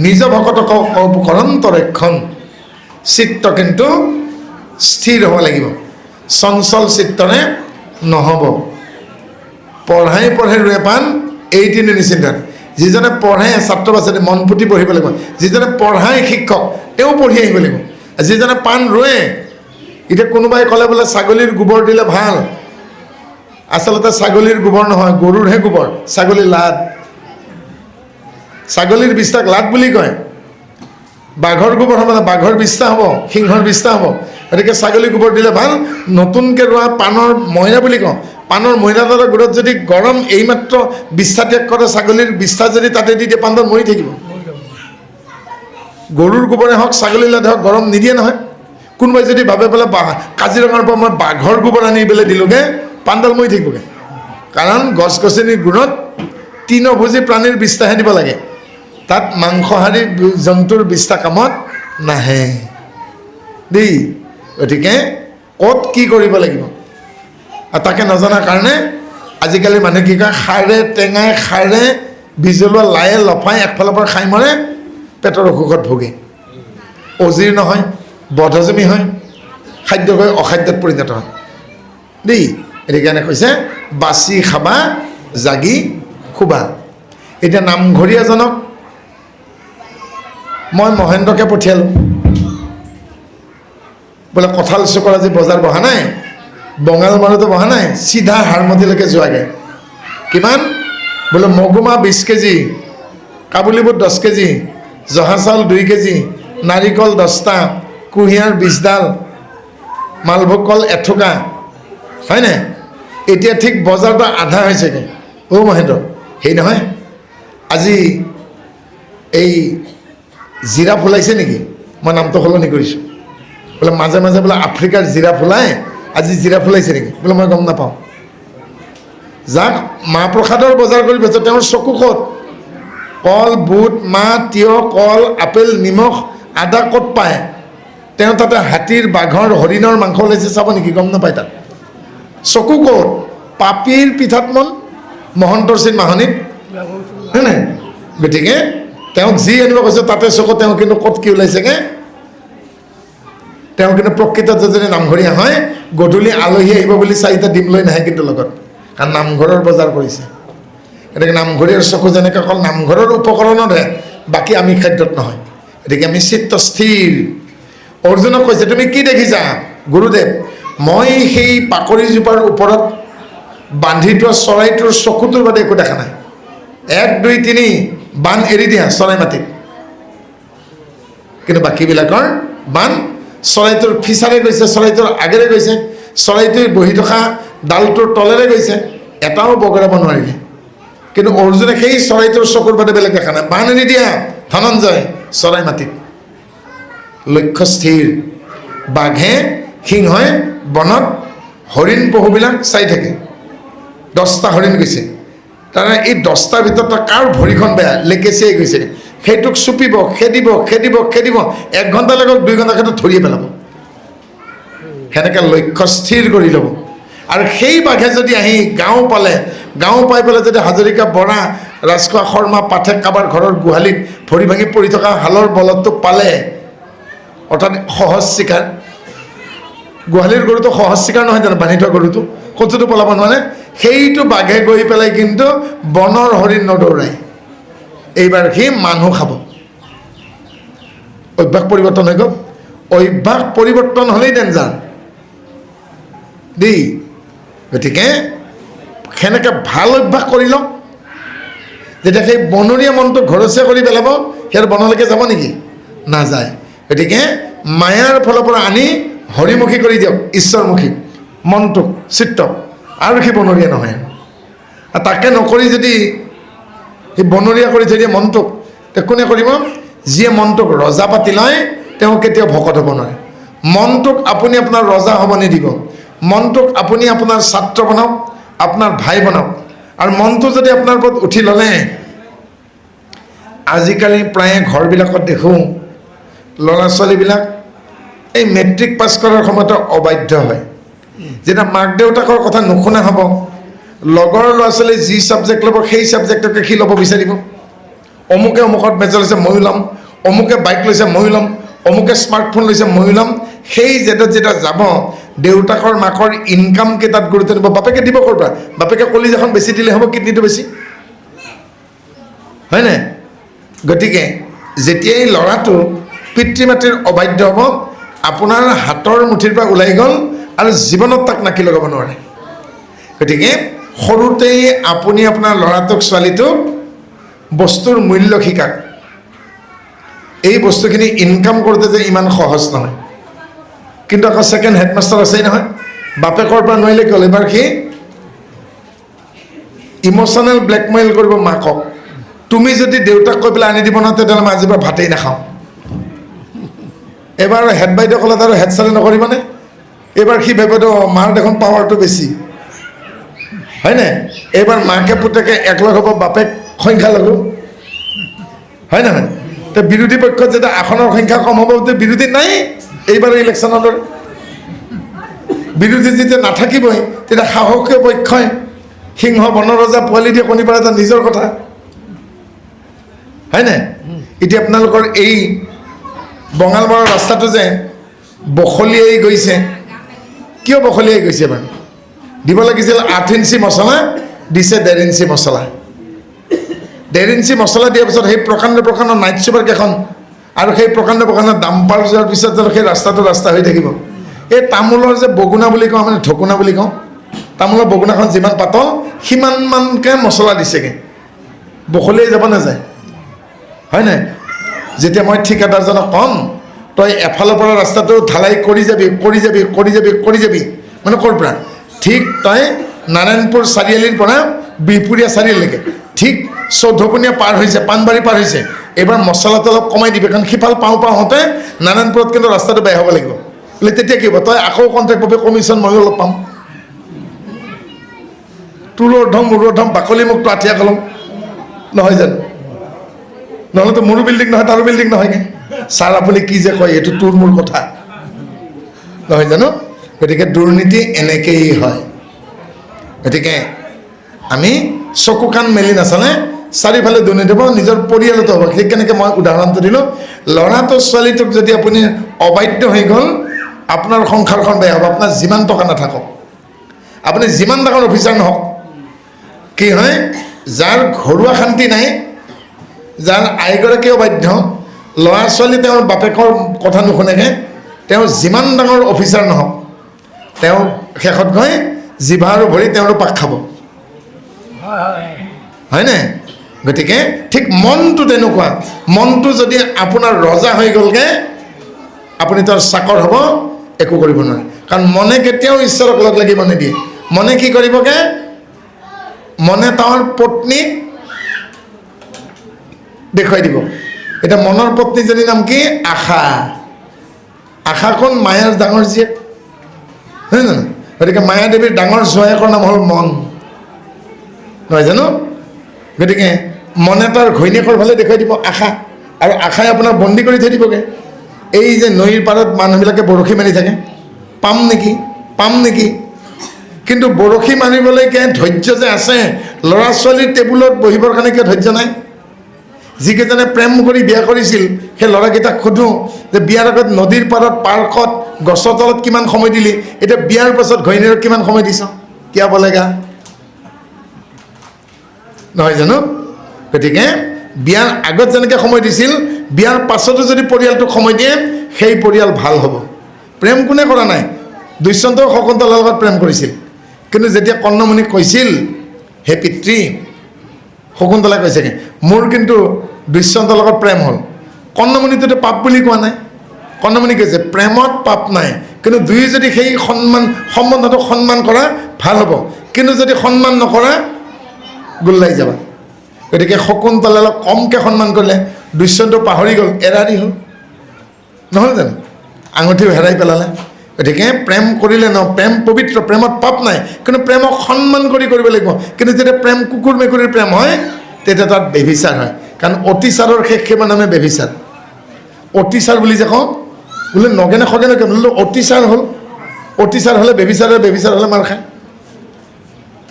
নিজ ভকত কৰন্তৰক্ষণ। চিত্ত কিন্তু স্থিৰ হ'ব লাগিব, চঞ্চল চিত্তৰে নহ'ব। পঢ়াই পঢ়ে ৰুৱে পাণ এইটিনে নিচিন্তাত। যিজনে পঢ়ে ছাত্ৰ বাচ্চাতে মন পুতি পঢ়িব লাগিব, যিজনে পঢ়াই শিক্ষক তেওঁ পঢ়ি আহিব লাগিব। যিজনে পাণ ৰুৱে, এতিয়া কোনোবাই ক'লে বোলে ছাগলীৰ গোবৰ দিলে ভাল, আচলতে ছাগলীৰ গোবৰ নহয়, গৰুৰহে গোবৰ, ছাগলীৰ লাদ। ছাগলীৰ বিশ্বাস লাদ বুলি কয়, বাঘৰ গোবৰ হ'ব, বাঘৰ বিশ্বাস হ'ব, সিংহৰ বিশ্বাস হ'ব। গতিকে ছাগলী গোবৰ দিলে ভাল। নতুনকৈ ৰোৱা পাণৰ মইনা বুলি কওঁ, পাণৰ মইনাডালৰ গুৰত যদি গৰম এইমাত্ৰ বিষ্ঠা ত্যাগ কৰে, ছাগলীৰ বিষ্ঠা যদি তাতে দি দিয়ে পাণডাল মৰি থাকিব। গৰুৰ গোবৰে হওক ছাগলীৰ লাদে হওক গৰম নিদিয়ে নহয়। কোনোবাই যদি ভাবে বোলে কাজিৰঙাৰ পৰা মই বাঘৰ গোবৰ আনি পেলাই দিলোঁগৈ, পাণডাল মৰি থাকিবগৈ। কাৰণ গছ গছনিৰ গুণত তৃণভোজী প্ৰাণীৰ বিষ্ঠাহে দিব লাগে, তাত মাংসহাৰী জন্তুৰ বিষ্ঠা কামত নাহে দেই। গতিকে ক'ত কি কৰিব লাগিব আৰু তাকে নজনাৰ কাৰণে আজিকালি মানুহে কি কয়, খাৰে টেঙাই খাৰে বিজলুৱা লায়ে লফাই একফালৰ পৰা খাই মৰে, পেটৰ অসুখত ভোগে, অজীৰ্ণ হয়, বদহজমি হয়, খাদ্য গৈ অখাদ্যত পৰিণত হয় দেই। সেইকাৰণে কৈছে বাচি খাবা জাগি শুবা। এতিয়া নামঘৰীয়াজনক মই মহেন্দ্ৰকে পঠিয়ালোঁ, বোলে কঁঠাল চুকৰ আজি বজাৰ বহা নাই, বঙাল মানুহটো বহা নাই, চিধা হাৰমতিলৈকে যোৱাগৈ। কিমান? বোলে মগুমা 20 কেজি, কাবুলী বুট 10 কেজি, জহা চাউল 2 কেজি, নাৰিকল 10টা, কুঁহিয়াৰ 20ডাল, মালভোগ কল এথোকা, হয়নে? এতিয়া ঠিক বজাৰটো আধা হৈছেগৈ। অ' মহেন্দ্ৰ, সেই নহয় আজি এই জিৰাফ ওলাইছে নেকি? মই নামটো সলনি কৰিছোঁ। বোলে মাজে মাজে বোলে আফ্ৰিকাৰ জিৰাফ ওলায়, আজি জিৰাফ ওলাইছে নেকি? বোলে মই গম নাপাওঁ। যাক মাহ প্ৰসাদৰ বজাৰ কৰি বেচে তেওঁৰ চকু ক'ত? কল বুট মাহ তিয়ঁহ কল আপেল নিমখ আদা ক'ত পায়? তেওঁ তাতে হাতীৰ বাঘৰ হৰিণৰ মাংস ওলাইছে চাব নেকি? গম নাপায়। তাত চকু ক'ত? পাপীৰ পিঠাত মন মহন্তৰ চিন মাহনিত, হয় নাই? গতিকে তেওঁক যি আনিব কৈছে তাতে চকু। তেওঁ কিন্তু ক'ত কি ওলাইছেগৈ? তেওঁ কিন্তু প্ৰকৃতত যদি নামঘৰীয়া হয়, গধূলি আলহী আহিব বুলি 4টা ডিম লৈ নাহে কিন্তু লগত, কাৰণ নামঘৰৰ বজাৰ কৰিছে। গতিকে নামঘৰীয়াৰ চকু যেনেকৈ অকল নামঘৰৰ উপকৰণতহে, বাকী আমি খাদ্যত নহয়। গতিকে আমি চিত্ত স্থিৰ। অৰ্জুনক কৈছে তুমি কি দেখিছা? গুৰুদেৱ, মই সেই পাকৰিজোপাৰ ওপৰত বান্ধি থোৱা চৰাইটোৰ চকুটোৰ বাদে একো দেখা নাই। 1 2 3 বান এৰি দিয়া চৰাই মাটিত, কিন্তু বাকীবিলাকৰ বান চৰাইটোৰ ফিচাৰে গৈছে, চৰাইটোৰ আগেৰে গৈছে, চৰাইটোৱে বহি থকা ডালটোৰ তলেৰে গৈছে, এটাও বগৰাব নোৱাৰিলে। কিন্তু অৰ্জুনে সেই চৰাইটোৰ চকুৰ বাদে বেলেগ দেখা নাই। বান এৰি দিয়া ধনঞ্জয়, চৰাই মাটিত। লক্ষ্য স্থিৰ। বাঘে সিংহই বনত হৰিণ পহুবিলাক চাই থাকে। 10টা হৰিণ গৈছে, তাৰমানে এই 10টাৰ ভিতৰত কাৰ ভৰিখন বেয়া লেকেচিয়াই গৈছে, সেইটোক চুপিব, খেদিব খেদিব খেদিব, 1 ঘণ্টা লাগক 2 ঘণ্টা ক্ষেত্ৰত ধৰিয়ে পেলাব। সেনেকৈ লক্ষ্য স্থিৰ কৰি ল'ব। আৰু সেই বাঘে যদি আহি গাঁও পালে, গাঁও পাই পেলাই যদি হাজৰিকা বৰা ৰাজখোৱা শৰ্মা পাঠেক কাৰোবাৰ ঘৰৰ গোহালিত ভৰি ভাঙি পৰি থকা হালৰ বলদটোক পালে, অৰ্থাৎ সহজ চিকাৰ। গোহালিৰ গৰুটো সহজ চিকাৰ নহয় জানো? বান্ধি থোৱা গৰুটো ক'তোতো পলাব নোৱাৰে। সেইটো বাঘে গৈ পেলাই কিন্তু বনৰ হৰিণ নদৌৰায়। এইবাৰ সি মানুহ খাব। অভ্যাস পৰিৱৰ্তন হৈ গ'ল। অভ্যাস পৰিৱৰ্তন হ'লেই ডেঞ্জাৰ দেই। গতিকে সেনেকৈ ভাল অভ্যাস কৰি লওক, যেতিয়া সেই বনৰীয়া মনটো ঘৰচীয়া কৰি পেলাব, সিহঁত বনলৈকে যাব নেকি? নাযায়। গতিকে মায়াৰ ফালৰ পৰা আনি হৰিমুখী কৰি দিয়ক, ঈশ্বৰমুখী মনটোক, চিত্তক, আৰু সি বনৰীয়া নহয়। আৰু তাকে নকৰি যদি সি বনৰীয়া কৰি থৈ দিয়ে মনটোক, তে কোনে কৰিব? যিয়ে মনটোক ৰজা পাতি লয় তেওঁ কেতিয়াও ভকত হ'ব নোৱাৰে। মনটোক আপুনি আপোনাৰ ৰজা হ'ব নিদিব। মনটোক আপুনি আপোনাৰ ছাত্ৰ বনাওক, আপোনাৰ ভাই বনাওক। আৰু মনটো যদি আপোনাৰ ওপৰত উঠি ল'লে, আজিকালি প্ৰায়ে ঘৰবিলাকত দেখোঁ ল'ৰা ছোৱালীবিলাক এই মেট্ৰিক পাছ কৰাৰ সময়তে অবাধ্য হয়। যেতিয়া মাক দেউতাকৰ কথা নুশুনা হ'ব, লগৰ ল'ৰা ছোৱালীয়ে যি ছাবজেক্ট ল'ব সেই ছাবজেক্টকে সি ল'ব বিচাৰিব। অমুকে অমুকত মেজৰ লৈছে ময়ো ল'ম, অমুকে বাইক লৈছে ময়ো ল'ম, অমুকে স্মাৰ্টফোন লৈছে ময়ো ল'ম। সেই জেদত যেতিয়া যাব, দেউতাকৰ মাকৰ ইনকাম কেইটাত গুৰুত্ব দিব। বাপেকে দিব ক'ৰ পৰা? বাপেকে কলিজাখন বেছি দিলে হ'ব, কিডনীটো বেছি, হয় নাই? গতিকে যেতিয়াই ল'ৰাটো পিতৃ মাতৃৰ অবাধ্য হ'ব, আপোনাৰ হাতৰ মুঠিৰ পৰা ওলাই গ'ল আৰু জীৱনত তাক নাকি লগাব নোৱাৰে। গতিকে সৰুতেই আপুনি আপোনাৰ ল'ৰাটোক ছোৱালীটোক বস্তুৰ মূল্য শিকাক। এই বস্তুখিনি ইনকাম কৰোঁতে যে ইমান সহজ নহয়। কিন্তু আকৌ ছেকেণ্ড হেডমাষ্টাৰ আছেই নহয়, বাপেকৰ পৰা নোৱাৰিলে কি হ'ল? এবাৰ সি ইম'চনেল ব্লেকমেইল কৰিব মাকক। তুমি যদি দেউতাক কৈ পেলাই আনি দিব নহয়, তেতিয়াহ'লে মই আজিৰ পৰা ভাতেই নাখাওঁ। এবাৰ হেড বাইদেউ ক'লে আৰু হেড ছাৰে নকৰিবনে? এইবাৰ সি ভাবিব মাৰ দেখোন পাৱাৰটো বেছি, হয়নে? এইবাৰ মাকে পুতেকে একলগ হ'ব, বাপেক সংখ্যালঘু, হয় নহয়? তো বিৰোধী পক্ষত যেতিয়া আসনৰ সংখ্যা কম হ'ব, বিৰোধী নাই। এইবাৰ ইলেকশ্যনৰ দৰে বিৰোধী যেতিয়া নাথাকিবই, তেতিয়া সাহসীয় পক্ষই সিংহ বনৰজা পোৱালি দিয়ে কণী পাৰে, এটা নিজৰ কথা, হয় নাই? এতিয়া আপোনালোকৰ এই বঙালমৰাৰ ৰাস্তাটো যে বখলিয়াই গৈছে, কিয় বখলিয়াই গৈছে বাৰু? দিব লাগিছিল 8 ইঞ্চি মছলা, দিছে 1.5 ইঞ্চি মছলা। 1.5 ইঞ্চি মছলা দিয়াৰ পিছত সেই প্ৰকাণ্ড প্ৰকাণ্ড নাইট চুপাৰ কেইখন আৰু সেই প্ৰকাণ্ড প্ৰকাণ্ড ডাম্পাৰ যোৱাৰ পিছত যেন সেই ৰাস্তাটো ৰাস্তা হৈ থাকিব। এই তামোলৰ যে বগুনা বুলি কওঁ, মানে ঢকুনা বুলি কওঁ, তামোলৰ বগুনাখন যিমান পাতল সিমানমানকৈ মছলা দিছেগৈ, বখলিয়াই যাব নাযায়, হয় নাই? যেতিয়া মই ঠিকাদাৰজনক ক'ম, তই এফালৰ পৰা ৰাস্তাটো ঢালাই কৰি যাবি, কৰি যাবি, কৰি যাবি, কৰি যাবি, মানে ক'ৰ পৰা? ঠিক তই নাৰায়ণপুৰ চাৰিআলিৰ পৰা বিহপুৰীয়া চাৰিআলিলৈকে, ঠিক চৌধুপুনীয়া পাৰ হৈছে, পাণবাৰী পাৰ হৈছে, এইবাৰ মছলাটো অলপ কমাই দিবি, কাৰণ সিফাল পাওঁ হওঁতে নাৰায়ণপুৰত কিন্তু ৰাস্তাটো বেয়া হ'ব লাগিব। বোলে তেতিয়া কি হ'ব? তই আকৌ কণ্ট্ৰেক্ট পাবি, কমিশ্যন ময়ো অলপ পাম। তোৰ অৰ্ধম মোৰ অৰ্ধম, বাকলি মুক্ত আঠিয়া কলম, নহয় জানো? নহ'লেতো মোৰো বিল্ডিং নহয়, তাৰো বিল্ডিং নহয়গৈ। ছাৰ আপুনি কি যে কয়, এইটো তোৰ মোৰ কথা, নহয় জানো? গতিকে দুৰ্নীতি এনেকেই হয়। গতিকে আমি চকু কাণ মেলি নাচালে চাৰিওফালে দুৰ্নীতি হ'ব, নিজৰ পৰিয়ালতো হ'ব। সেই কেনেকৈ মই উদাহৰণটো দিলোঁ, ল'ৰাটো ছোৱালীটোক যদি আপুনি অবাধ্য হৈ গ'ল, আপোনাৰ সংসাৰখন বেয়া হ'ব। আপোনাৰ যিমান টকা নাথাকক, আপুনি যিমান ডাঙৰ অফিচাৰ নহওক, কি হয়, যাৰ ঘৰুৱা শান্তি নাই, যাৰ আইগৰাকী অবাধ্য, ল'ৰা ছোৱালী তেওঁৰ বাপেকৰ কথা নুশুনেগৈ, তেওঁ যিমান ডাঙৰ অফিচাৰ নহওক, তেওঁ শেষত গৈ জিভা আৰু ভৰি তেওঁৰো পাক খাব, হয়নে? গতিকে ঠিক মনটো তেনেকুৱা। মনটো যদি আপোনাৰ ৰজা হৈ গ'লগৈ, আপুনি তেওঁৰ চাকৰ হ'ব, একো কৰিব নোৱাৰে। কাৰণ মনে কেতিয়াও ঈশ্বৰক লগ লাগিব নিদিয়ে। মনে কি কৰিবগৈ? মনে তেওঁৰ পত্নীক দেখুৱাই দিব। এতিয়া মনৰ পত্নীজনীৰ নাম কি? আশা। আশা কোন? মায়াৰ ডাঙৰ জীয়েক, হয় জানো? গতিকে মায়াদেৱীৰ ডাঙৰ জোৱায়েকৰ নাম হ'ল মন, নহয় জানো? গতিকে মনে তাৰ ঘৈণীয়েকৰ ফালে দেখুৱাই দিব আশা, আৰু আশাই আপোনাক বন্দী কৰি থৈ দিবগৈ। এই যে নৈৰ পাৰত মানুহবিলাকে বৰশী মাৰি থাকে, পাম নেকি, পাম নেকি? কিন্তু বৰশী মাৰিবলৈকে ধৈৰ্য যে আছে, ল'ৰা ছোৱালীৰ টেবুলত বহিবৰ কাৰণে কিয় ধৈৰ্য নাই? যিকেইজনে প্ৰেম কৰি বিয়া কৰিছিল, সেই ল'ৰাকেইটাক সোধোঁ যে বিয়াৰ আগত নদীৰ পাৰত, পাৰ্কত, গছৰ তলত কিমান সময় দিলি, এতিয়া বিয়াৰ পাছত ঘৈণীয়েৰক কিমান সময় দিছ? কিয় বলেগা, নহয় জানো? গতিকে বিয়াৰ আগত যেনেকৈ সময় দিছিল বিয়াৰ পাছতো যদি পৰিয়ালটোক সময় দিয়ে সেই পৰিয়াল ভাল হ'ব। প্ৰেম কোনে কৰা নাই? দুষ্যন্ত শকুন্তলাৰ লগত প্ৰেম কৰিছিল, কিন্তু যেতিয়া কৰ্ণমণিক কৈছিল হে পিতৃ, শকুন্তলাই কৈছেগৈ মোৰ কিন্তু দুষ্যন্তৰ লগত প্ৰেম হ'ল। কৰ্ণমণিটোতো পাপ বুলি কোৱা নাই। কৰ্ণমণি কৈছে প্ৰেমত পাপ নাই, কিন্তু দুয়ো যদি সেই সম্বন্ধটোক সন্মান কৰা ভাল হ'ব, কিন্তু যদি সন্মান নকৰা গোল্লাই যাবা। গতিকে শকুন্তলাই অলপ কমকৈ সন্মান কৰিলে, দুষ্যন্ত পাহৰি গ'ল, এৰাৰি হ'ল, নহ'ল জানো? আঙুঠিও হেৰাই পেলালে। গতিকে প্ৰেম কৰিলে ন, প্ৰেম পবিত্ৰ, প্ৰেমত পাপ নাই, কিন্তু প্ৰেমক সন্মান কৰি কৰিব লাগিব। কিন্তু যেতিয়া প্ৰেম কুকুৰ মেকুৰীৰ প্ৰেম হয় তেতিয়া তাত বেভিচাৰ হয়, কাৰণ অতিচাৰৰ শেষ সেৱাৰ নামে বেভিচাৰ। অতিচাৰ বুলি যে কওঁ বোলে নগেনে খগেনে বোলে অতিচাৰ হ'ল, অতিচাৰ হ'লে বেভিচাৰে, বেভিচাৰ হ'লে মাৰ খায়।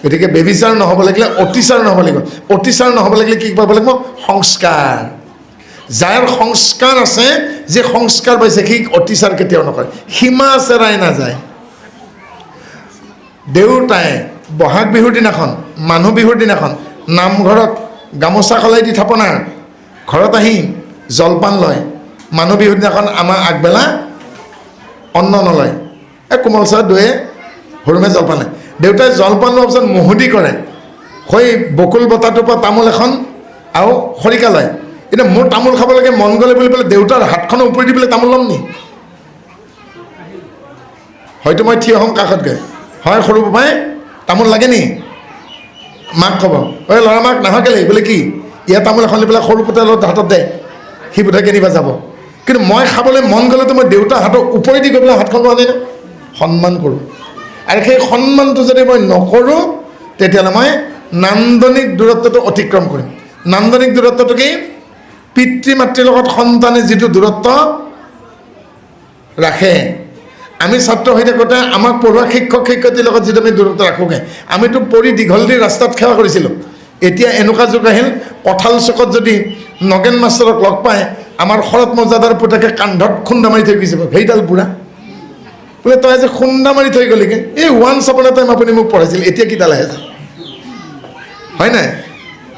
গতিকে বেভিচাৰ নহ'ব লাগিলে অতিচাৰ নহ'ব লাগিব। অতিচাৰ নহ'ব লাগিলে কি পাব লাগিব? সংস্কাৰ। যাৰ সংস্কাৰ আছে, যে সংস্কাৰ পাইছে সি অতিচাৰ কেতিয়াও নকৰে, সীমা চেৰাই নাযায়। দেউতাই বহাগ বিহুৰ দিনাখন, মানুহ বিহুৰ দিনাখন নামঘৰত গামোচা সলাই দি থাপনাৰ ঘৰত আহি জলপান লয়। মানুহ বিহুৰ দিনাখন আমাৰ আগবেলা অন্ন নলয়, কোমল চাউল দৈয়ে সৰুমে জলপান লয়। দেউতাই জলপান লোৱাৰ পিছত মুহুদি কৰে, হৈ বকুল বটাটোৰ পৰা তামোল এখন আৰু খৰিকা লয়। এতিয়া মোৰ তামোল খাব লাগে মন গ'লে বুলি পেলাই দেউতাৰ হাতখনৰ ওপৰি দি পেলাই তামোল ল'ম নি? হয়তো মই থিয় হ'ম কাষত গৈ, হয় সৰু বাবাই তামোল লাগে নি? মাক ক'ব ঐ ল'ৰা মাক নাহ কেলে, বোলে কি ইয়াৰ তামোল এখন দি পেলাই সৰু পুতেলৰ হাতত দে, সি বোধহয় কেনিবা যাব। কিন্তু মই খাবলৈ মন গ'লেতো মই দেউতাৰ হাতৰ ওপৰি দি গৈ পেলাই হাতখন লোৱা নাই ন, সন্মান কৰোঁ। আৰু সেই সন্মানটো যদি মই নকৰোঁ তেতিয়াহ'লে মই নান্দনিক দূৰত্বটো অতিক্ৰম কৰিম। নান্দনিক দূৰত্বটো কি? পিতৃ মাতৃৰ লগত সন্তানে যিটো দূৰত্ব ৰাখে, আমি ছাত্ৰ হৈ থাকোঁতে আমাক পঢ়োৱা শিক্ষক শিক্ষয়িত্ৰীৰ লগত যিটো আমি দূৰত্ব ৰাখোঁগৈ, আমিতো পৰি দীঘলদি ৰাস্তাত সেৱা কৰিছিলোঁ। এতিয়া এনেকুৱা যুগ আহিল, কঁঠাল চুকত যদি নগেন মাষ্টৰক লগ পায়, আমাৰ শৰৎ মৰ্যাদাৰ পুতেকে কান্ধত খুন্দা মাৰি থৈ গৈছে, সেইডাল বুঢ়া বোলে তই যে খুন্দা মাৰি থৈ গ'লিগৈ, এই ওৱান্স আপন এ টাইম আপুনি মোক পঢ়াইছিল, এতিয়া কিডাল আহে যায়, হয় নাই?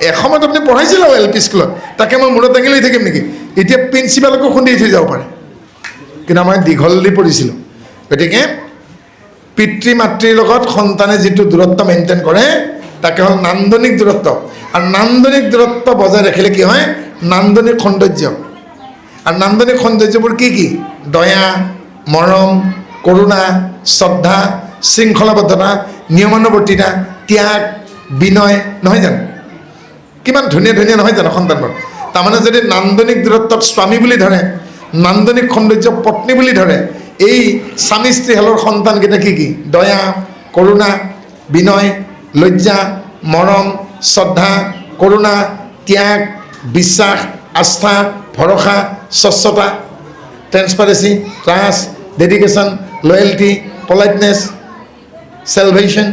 এসময়ত আপুনি পঢ়াইছিল আৰু এল পি স্কুলত, তাকে মই মূৰত দাঙি লৈ থাকিম নেকি? এতিয়া প্ৰিন্সিপালকো খুন্দি থৈ যাব পাৰে, কিন্তু আমাৰ দীঘল দি পঢ়িছিলোঁ। গতিকে পিতৃ মাতৃৰ লগত সন্তানে যিটো দূৰত্ব মেইনটেইন কৰে তাকে হ'ল নান্দনিক দূৰত্ব। আৰু নান্দনিক দূৰত্ব বজাই ৰাখিলে কি হয়? নান্দনিক সৌন্দৰ্য। আৰু নান্দনিক সৌন্দৰ্যবোৰ কি কি? দয়া, মৰম, কৰুণা, শ্ৰদ্ধা, শৃংখলাবদ্ধতা, নিয়মানুৱৰ্তিতা, ত্যাগ, বিনয়, নহয় জানো? কিমান ধুনীয়া ধুনীয়া নহয় জানো সন্তানবোৰ? তাৰমানে যদি নান্দনিক দূৰত্বক স্বামী বুলি ধৰে, নান্দনিক সৌন্দৰ্য পত্নী বুলি ধৰে, এই স্বামী স্ত্ৰীহালৰ সন্তানকেইটা কি কি? দয়া, কৰুণা, বিনয়, লজ্জা, মৰম, শ্ৰদ্ধা, কৰুণা, ত্যাগ, বিশ্বাস, আস্থা, ভৰসা, স্বচ্ছতা, transparency, trust, dedication, loyalty, politeness, salvation,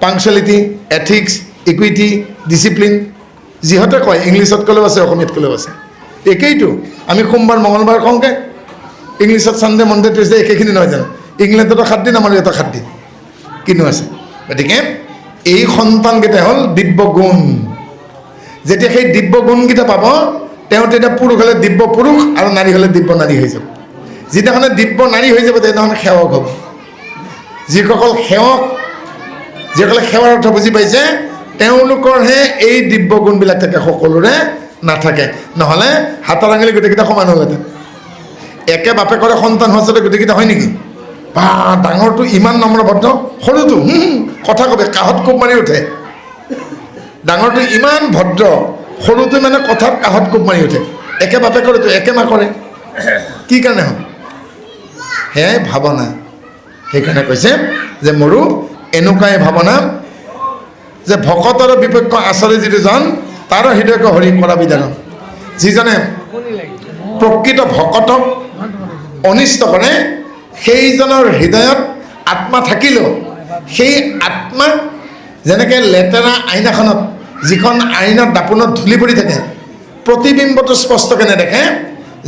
punctuality, ethics, equity, discipline. যিহঁতে কয় ইংলিছত ক'লেও আছে, অসমীয়াত ক'লেও আছে, একেইটো। আমি সোমবাৰ মঙলবাৰ কওঁগৈ, ইংলিছত ছানডে মনডে টিউজডে একেখিনি নহয় জানো? ইংলেণ্ডতো 7 দিন, আমাৰ ইয়াতো 7 দিন, কিনো আছে? গতিকে এই সন্তানকেইটা হ'ল দিব্য গুণ। যেতিয়া সেই দিব্য গুণকেইটা পাব, তেওঁ তেতিয়া পুৰুষ হ'লে দিব্য পুৰুষ আৰু নাৰী হ'লে দিব্য নাৰী হৈ যাব। যিদিনাখনে দিব্য নাৰী হৈ যাব সেইদিনাখন সেৱক হ'ব। যিসকল সেৱক, যিসকলে সেৱাৰ অৰ্থ বুজি পাইছে, তেওঁলোকৰহে এই দিব্য গুণবিলাক থাকে, সকলোৰে নাথাকে। নহ'লে হাতৰ আঙুলি গোটেইকেইটা সমান হ'লহেঁতেন। একে বাপেকৰে সন্তান হোৱাতে গোটেইকেইটা হয় নেকি? বা ডাঙৰটো ইমান নম্ৰভদ্ৰ, সৰুটো কথা কবে কাহঁত কোব মাৰি উঠে। ডাঙৰটো ইমান ভদ্ৰ, সৰুটো মানে কথাত কাহঁত কোব মাৰি উঠে। একে বাপেকৰেতো, একে মাকৰে, কি কাৰণে হয়? সেয়াই ভাৱনা। সেইকাৰণে কৈছে যে মোৰো এনেকুৱাই ভাৱনা যে ভকতৰ বিপক্ষ আচৰে যিটো জন, তাৰ হৃদয়ক হৰি কৰা বিধান। যিজনে প্ৰকৃত ভকতক অনিষ্ট কৰে, সেইজনৰ হৃদয়ত আত্মা থাকিলেও সেই আত্মাক যেনেকৈ লেতেৰা আইনাখনত, যিখন আইনাত দাপোনত ধূলি পৰি থাকে, প্ৰতিবিম্বটো স্পষ্টকৈ নেদেখে,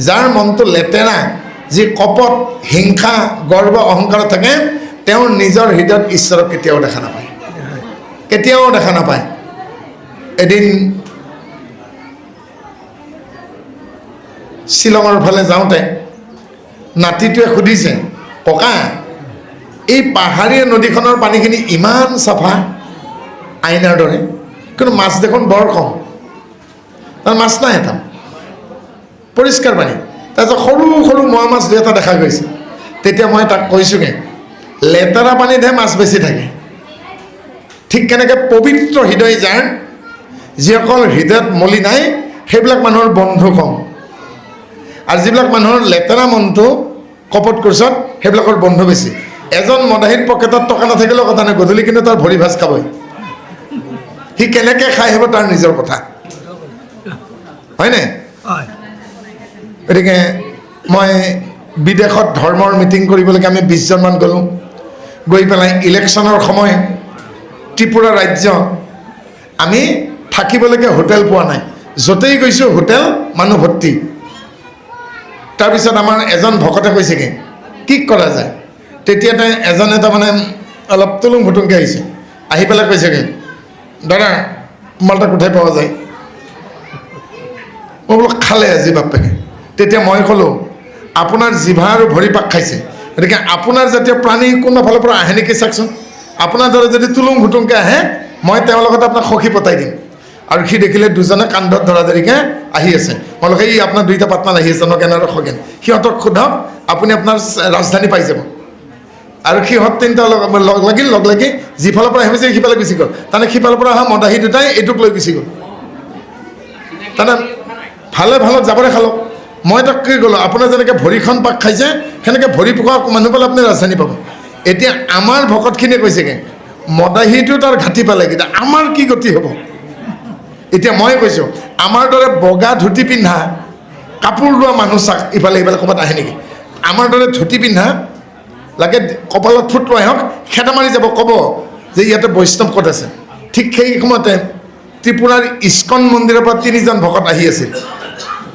যাৰ মনটো লেতেৰা, যি কপট, হিংসা, গৰ্ব, অহংকাৰত থাকে, তেওঁৰ নিজৰ হৃদয়ত ঈশ্বৰক কেতিয়াও দেখা নাপায়, কেতিয়াও দেখা নাপায়। এদিন শ্বিলঙৰ ফালে যাওঁতে নাতিটোৱে সুধিছে, ককা এই পাহাৰীয়া নদীখনৰ পানীখিনি ইমান চাফা আইনাৰ দৰে, কিন্তু মাছ দেখোন বৰ কম, তাৰ মাছ নাই এটা, পৰিষ্কাৰ পানী। তাৰপিছত সৰু সৰু মোৱা মাছ দুই এটা দেখা গৈছে। তেতিয়া মই তাক কৈছোঁগৈ, লেতেৰা পানীতহে মাছ বেছি থাকে। ঠিক কেনেকৈ পবিত্ৰ হৃদয় যাৰ, যিসকল হৃদয়ত মলি নাই, সেইবিলাক মানুহৰ বন্ধু কম, আৰু যিবিলাক মানুহৰ লেতেৰা মনটো কপট কোচত, সেইবিলাকৰ বন্ধু বেছি। এজন মদাহীৰ পকেটত টকা নাথাকিলেও কথা নাই, গধূলি কিন্তু তাৰ ভৰি ভাজ খাবই। সি কেনেকৈ খাই আহিব তাৰ নিজৰ কথা, হয়নে? গতিকে মই বিদেশত ধৰ্মৰ মিটিং কৰিবলৈকে আমি 20জনমান গ'লোঁ। গৈ পেলাই ইলেকশ্যনৰ সময় ত্ৰিপুৰা ৰাজ্য, আমি থাকিবলৈকে হোটেল পোৱা নাই, য'তেই গৈছোঁ হোটেল মানুহ ভৰ্তি। তাৰপিছত আমাৰ এজন ভকতে কৈছেগৈ, কি কৰা যায়? তেতিয়া এজনে তাৰমানে অলপ তুলুং ভুটুংকৈ আহিছে, আহি পেলাই কৈছেগৈ, দাদা মাল্টা কোঠাই পোৱা যায়? মই বোলো খালে আজি বাপেকে। তেতিয়া মই ক'লোঁ, আপোনাৰ জিভা আৰু ভৰি পাক খাইছে, গতিকে আপোনাৰ জাতীয় প্ৰাণী কোনোবা ফালৰ পৰা আহে নেকি চাওকচোন। আপোনাৰ দৰে যদি তুলুং ভুটুংকৈ আহে, মই তেওঁৰ লগত আপোনাক সখী পতাই দিম। আৰু সি দেখিলে দুজনে কান্ধত ধৰা ধৰিকৈ আহি আছে। মই বোলো এই আপোনাৰ দুইটা পাৰ্টনাৰ আহি আছে, নগেন আৰু খগেন, সিহঁতক সোধক, আপুনি আপোনাৰ ৰাজধানী পাই যাব। আৰু সিহঁত তিনিটা লগ লাগি যিফালৰ পৰা আহিছে সিফালে গুচি গ'ল। তাৰমানে সিফালৰ পৰা অহা মদাহী দুটাই এইটোক লৈ গুচি গ'ল। তাৰমানে ভালে ভালত যাবৰে খালক। মই তাক কি ক'লোঁ, আপোনাৰ যেনেকৈ ভৰিখন পাক খাইছে, সেনেকৈ ভৰি পোকা মানুহ পালে আপুনি ৰাজধানী পাব। এতিয়া আমাৰ ভকতখিনিয়ে কৈছেগৈ, মদাহীটো তাৰ ঘাটি পালে, কিন্তু আমাৰ কি গতি হ'ব? এতিয়া মই কৈছোঁ, আমাৰ দৰে বগা ধুতি পিন্ধা কাপোৰ লোৱা মানুহ চাক ইফালে ইফালে ক'ৰবাত আহে নেকি? আমাৰ দৰে ধুতি পিন্ধা লাগে কপালত ফুট লৈ আহক, খেদা মাৰি যাব, ক'ব যে ইয়াতে বৈষ্ণৱ ক'ত আছে। ঠিক সেই সময়তে ত্ৰিপুৰাৰ ইস্কন মন্দিৰৰ পৰা 3জন ভকত আহি আছিল।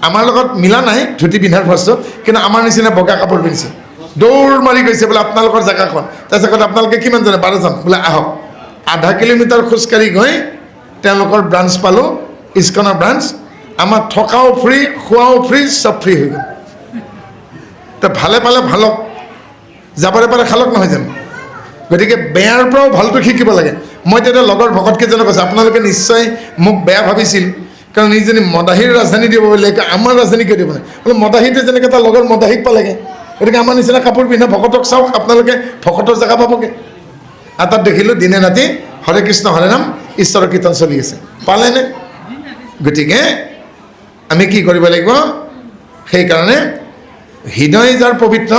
আমাৰ লগত মিলা নাই ধুতি পিন্ধাৰ বস্তু, কিন্তু আমাৰ নিচিনা বগা কাপোৰ পিন্ধিছে। দৌৰ মাৰি গৈছে বোলে আপোনালোকৰ জেগাখন। তাৰপিছত আপোনালোকে কিমান জানে? 12জন। বোলে আহক। আধা কিলোমিটাৰ খোজকাঢ়ি গৈ তেওঁলোকৰ ব্ৰাঞ্চ পালোঁ, ইস্কনৰ ব্ৰাঞ্চ। আমাৰ থকাও ফ্ৰী, খোৱাও ফ্ৰী, চব ফ্ৰী হৈ গ'ল। তো ভালে পালে ভালক, যাবৰে পাৰে খালক, নহয় জানো? গতিকে বেয়াৰ পৰাও ভালটো শিকিব লাগে। মই তেতিয়া লগৰ ভকতকেইজনক কৈছোঁ, আপোনালোকে নিশ্চয় মোক বেয়া ভাবিছিল, কাৰণ ইজনী মদাহীৰ ৰাজধানী দিব বুলি, আমাৰ ৰাজধানী কিয় দিব নাই? বোলে মদাহীতে যেনেকৈ তাৰ লগৰ মদাহীক পালেগৈ, গতিকে আমাৰ নিচিনা কাপোৰ পিন্ধা ভকতক চাওক, আপোনালোকে ভকতৰ জেগা পাবগৈ। আৰু তাত দেখিলোঁ দিনে ৰাতি হৰে কৃষ্ণ হৰে নাম ঈশ্বৰৰ কীৰ্তন চলি আছে। পালেনে? গতিকে আমি কি কৰিব লাগিব? সেইকাৰণে হৃদয় যাৰ পবিত্ৰ,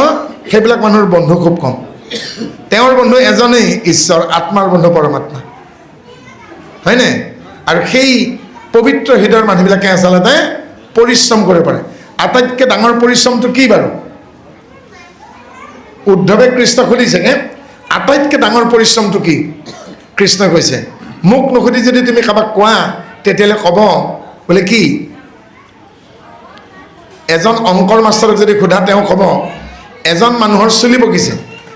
সেইবিলাক মানুহৰ বন্ধু খুব কম। তেওঁৰ বন্ধু এজনেই ঈশ্বৰ, আত্মাৰ বন্ধু পৰমাত্মা, হয়নে? আৰু সেই পবিত্ৰ হৃদয়ৰ মানুহবিলাকে আচলতে পৰিশ্ৰম কৰিব পাৰে। আটাইতকৈ ডাঙৰ পৰিশ্ৰমটো কি বাৰু? উদ্ধৱে কৃষ্ণক সুধিছেগৈ, আটাইতকৈ ডাঙৰ পৰিশ্ৰমটো কি? কৃষ্ণই কৈছে, মোক নুসুধি যদি তুমি কাৰোবাক কোৱা, তেতিয়াহ'লে ক'ব বোলে কি? এজন অংকৰ মাষ্টৰক যদি সোধা, তেওঁ ক'ব এজন মানুহৰ চুলি পকিছে,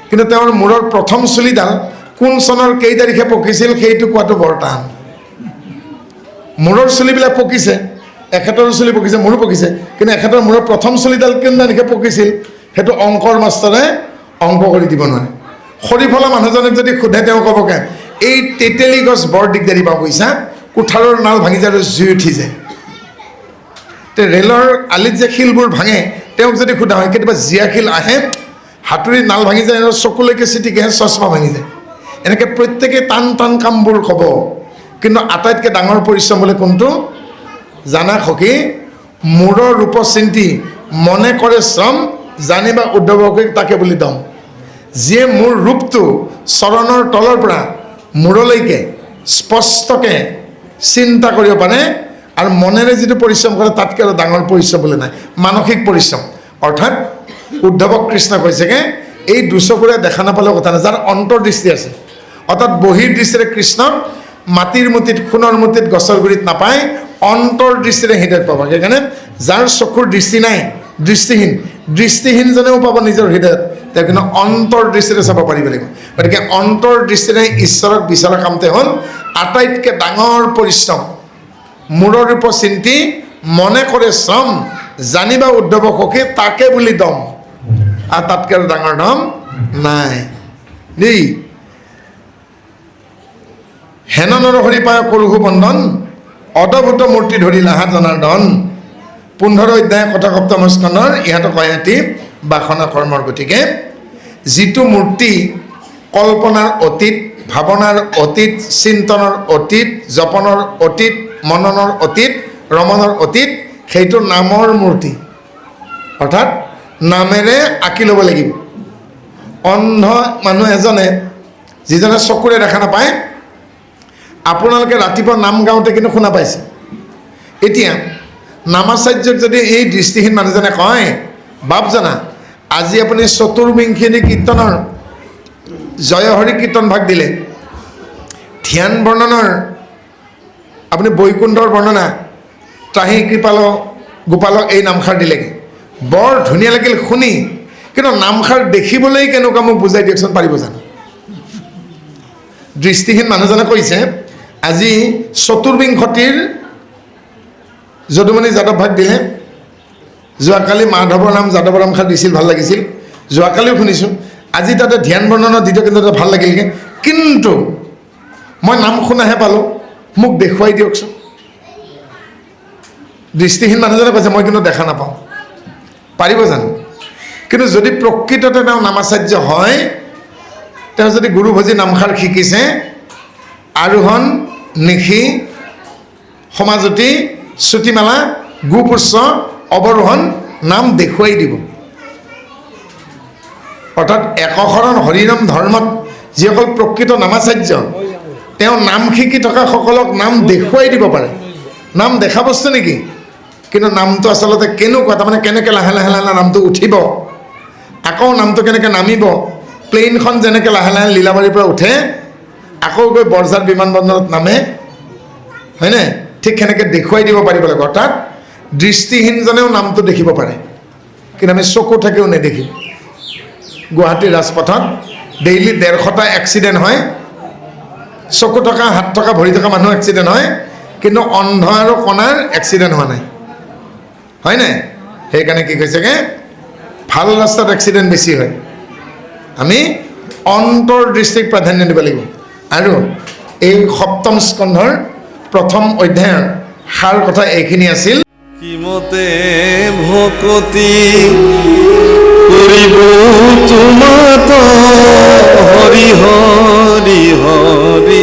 কিন্তু তেওঁৰ মূৰৰ প্ৰথম চুলিডাল কোন চনৰ কেই তাৰিখে পকিছিল সেইটো কোৱাটো বৰ টান। মূৰৰ চুলিবিলাক পকিছে, এখেতৰ চুলি পকিছে, মোৰো পকিছে, কিন্তু এখেতৰ মূৰৰ প্ৰথম চুলিডাল কোন তাৰিখে পকিছিল সেইটো অংকৰ মাষ্টৰে অংক কৰি দিব নোৱাৰে। খৰিফলা মানুহজনক যদি সোধে, তেওঁ ক'বগৈ এই তেতেলী গছ বৰ দিগদাৰী পাব, বুজিছা, কোঠাৰৰ নাল ভাঙি যায় আৰু জুই উঠি যায়। ৰেলৰ আলিত যে শিলবোৰ ভাঙে, তেওঁক যদি সোধা হয়, কেতিয়াবা জীয়া শিল আহে, হাতুৰিৰ নাল ভাঙি যায় আৰু চকুলৈকে চিটিকেহে চশমা ভাঙি যায়। এনেকৈ প্ৰত্যেকে টান টান কামবোৰ ক'ব, কিন্তু আটাইতকৈ ডাঙৰ পৰিশ্ৰম বোলে কোনটো জানা সখী? মূৰৰ ৰূপ চিন্তি মনে কৰে শ্ৰম, জানিবা উদ্ধৱকে তাকে বুলি দম। যিয়ে মোৰ ৰূপটো চৰণৰ তলৰ পৰা মূৰলৈকে স্পষ্টকৈ চিন্তা কৰিব পাৰে আৰু মনেৰে যিটো পৰিশ্ৰম কৰে, তাতকৈ আৰু ডাঙৰ পৰিশ্ৰম বোলে নাই। মানসিক পৰিশ্ৰম, অৰ্থাৎ উদ্ধৱক কৃষ্ণ কৈছেগৈ, এই দুচকুৰে দেখা নাপালেও কথা নাই, যাৰ অন্তৰ্দৃষ্টি আছে, অৰ্থাৎ বহিৰ দৃষ্টিৰে কৃষ্ণক মাটিৰ মুঠিত, সোণৰ মুঠিত, গছৰ গুৰিত নাপায়, অন্তৰ্দৃষ্টিৰে হৃদয়ত পাব। সেইকাৰণে যাৰ চকুৰ দৃষ্টি নাই, দৃষ্টিহীনজনেও পাব নিজৰ হৃদয়ত, তেওঁ কিন্তু অন্তৰ্দৃষ্টিৰে চাব পাৰিব লাগিব। গতিকে অন্তৰ্দৃষ্টিৰে ঈশ্বৰক বিচৰা কামতে হ'ল আটাইতকৈ ডাঙৰ পৰিশ্ৰম। মূৰৰ ৰূপ চিন্তি মনে কৰে শ্ৰম, জানিবা উদ্ধৱ সখী তাকে বুলি দম, আৰু তাতকৈ আৰু ডাঙৰ দম নাই দেই। হেন নৰহৰি পায় কৰোহু বন্ধন, অদভূত মূৰ্তি ধৰিলা হা জনাৰ্দন। 15 অধ্যায় কথা সপ্তম স্কন্ধৰ ইহঁতক কয়াতি বাসনা কৰ্মৰ। গতিকে যিটো মূৰ্তি কল্পনাৰ অতীত, ভাৱনাৰ অতীত, চিন্তনৰ অতীত, জপনৰ অতীত, মননৰ অতীত, ৰমণৰ অতীত, সেইটো নামৰ মূৰ্তি, অৰ্থাৎ নামেৰে আঁকি ল'ব লাগিব। অন্ধ মানুহ এজনে যিজনে চকুৰে দেখা নাপায়, আপোনালোকে ৰাতিপুৱা নাম গাওঁতে কিন্তু শুনা পাইছে। এতিয়া নামাচাৰ্যক যদি এই দৃষ্টিহীন মানুহজনে কয়, বাপজনা আজি আপুনি চতুৰ্বিংশিনী কীৰ্তনৰ জয়হৰি কীৰ্তন ভাগ দিলে, ধ্যান বৰ্ণনৰ আপুনি বৈকুণ্ঠৰ বৰ্ণনা, ত্ৰাহি কৃপাল গোপাল এই নামষাৰ দিলেগৈ, বৰ ধুনীয়া লাগিল শুনি, কিন্তু নামষাৰ দেখিবলৈ কেনেকুৱা মোক বুজাই দিয়কচোন, পাৰিব জানো? দৃষ্টিহীন মানুহজনে কৈছে আজি চতুৰ্বিংশতিৰ যদুমণি যাদৱ ভাগ দিলে, যোৱাকালি মাধৱৰ নাম যাদৱৰ নামষাৰ দিছিল, ভাল লাগিছিল, যোৱাকালিও শুনিছোঁ, আজি তাতে ধ্যান বৰ্ণনা দ্বিতীয় কিন্তু ভাল লাগিলগৈ, কিন্তু মই নাম শুনাহে পালোঁ, মোক দেখুৱাই দিয়কচোন। দৃষ্টিহীন মানুহজনে কৈছে মই কিন্তু দেখা নাপাওঁ, পাৰিব জানো? কিন্তু যদি প্ৰকৃততে তেওঁ নামাচাৰ্য হয়, তেওঁ যদি গুৰুভোজী নামষাৰ শিকিছে, আৰোহণ, নিশি, সমাজতি, শ্ৰুতিমালা, গোপুষ্প, অৱৰোহণ নাম দেখুৱাই দিব। অৰ্থাৎ একশৰণ হৰিনাম ধৰ্মত যিসকল প্ৰকৃত নামাচাৰ্য, তেওঁ নাম শিকি থকা সকলক নাম দেখুৱাই দিব পাৰে। নাম দেখা বস্তু নেকি? কিন্তু নামটো আচলতে কেনেকুৱা, তাৰমানে কেনেকৈ লাহে লাহে লাহে নামটো উঠিব, আকৌ নামটো কেনেকৈ নামিব, প্লেইনখন যেনেকৈ লাহে লাহে লীলাবাৰীৰ পৰা উঠে আকৌ গৈ বৰঝাৰ বিমানবন্দৰত নামে, হয়নে? ঠিক সেনেকৈ দেখুৱাই দিব পাৰিব লাগিব। অৰ্থাৎ দৃষ্টিহীনজনেও নামটো দেখিব পাৰে, কিন্তু আমি চকু থাকিও নেদেখিম। গুৱাহাটীৰ ৰাজপথত ডেইলি 150টা এক্সিডেণ্ট হয়, চকু থকা, হাত থকা, ভৰি থকা মানুহ এক্সিডেণ্ট হয়, কিন্তু অন্ধ আৰু কণাৰ এক্সিডেণ্ট হোৱা নাই, হয় নাই? সেইকাৰণে কি কৈছেগৈ, ভাল ৰাস্তাত এক্সিডেণ্ট বেছি হয়। আমি অন্তৰ্দৃষ্টিক প্ৰাধান্য দিব লাগিব। আৰু এই সপ্তম স্কন্ধৰ প্ৰথম অধ্যায়ৰ সাৰ কথা এইখিনি আছিল। কিমতে ভকতি কৰিব তোমাত হৰি হৰি হৰি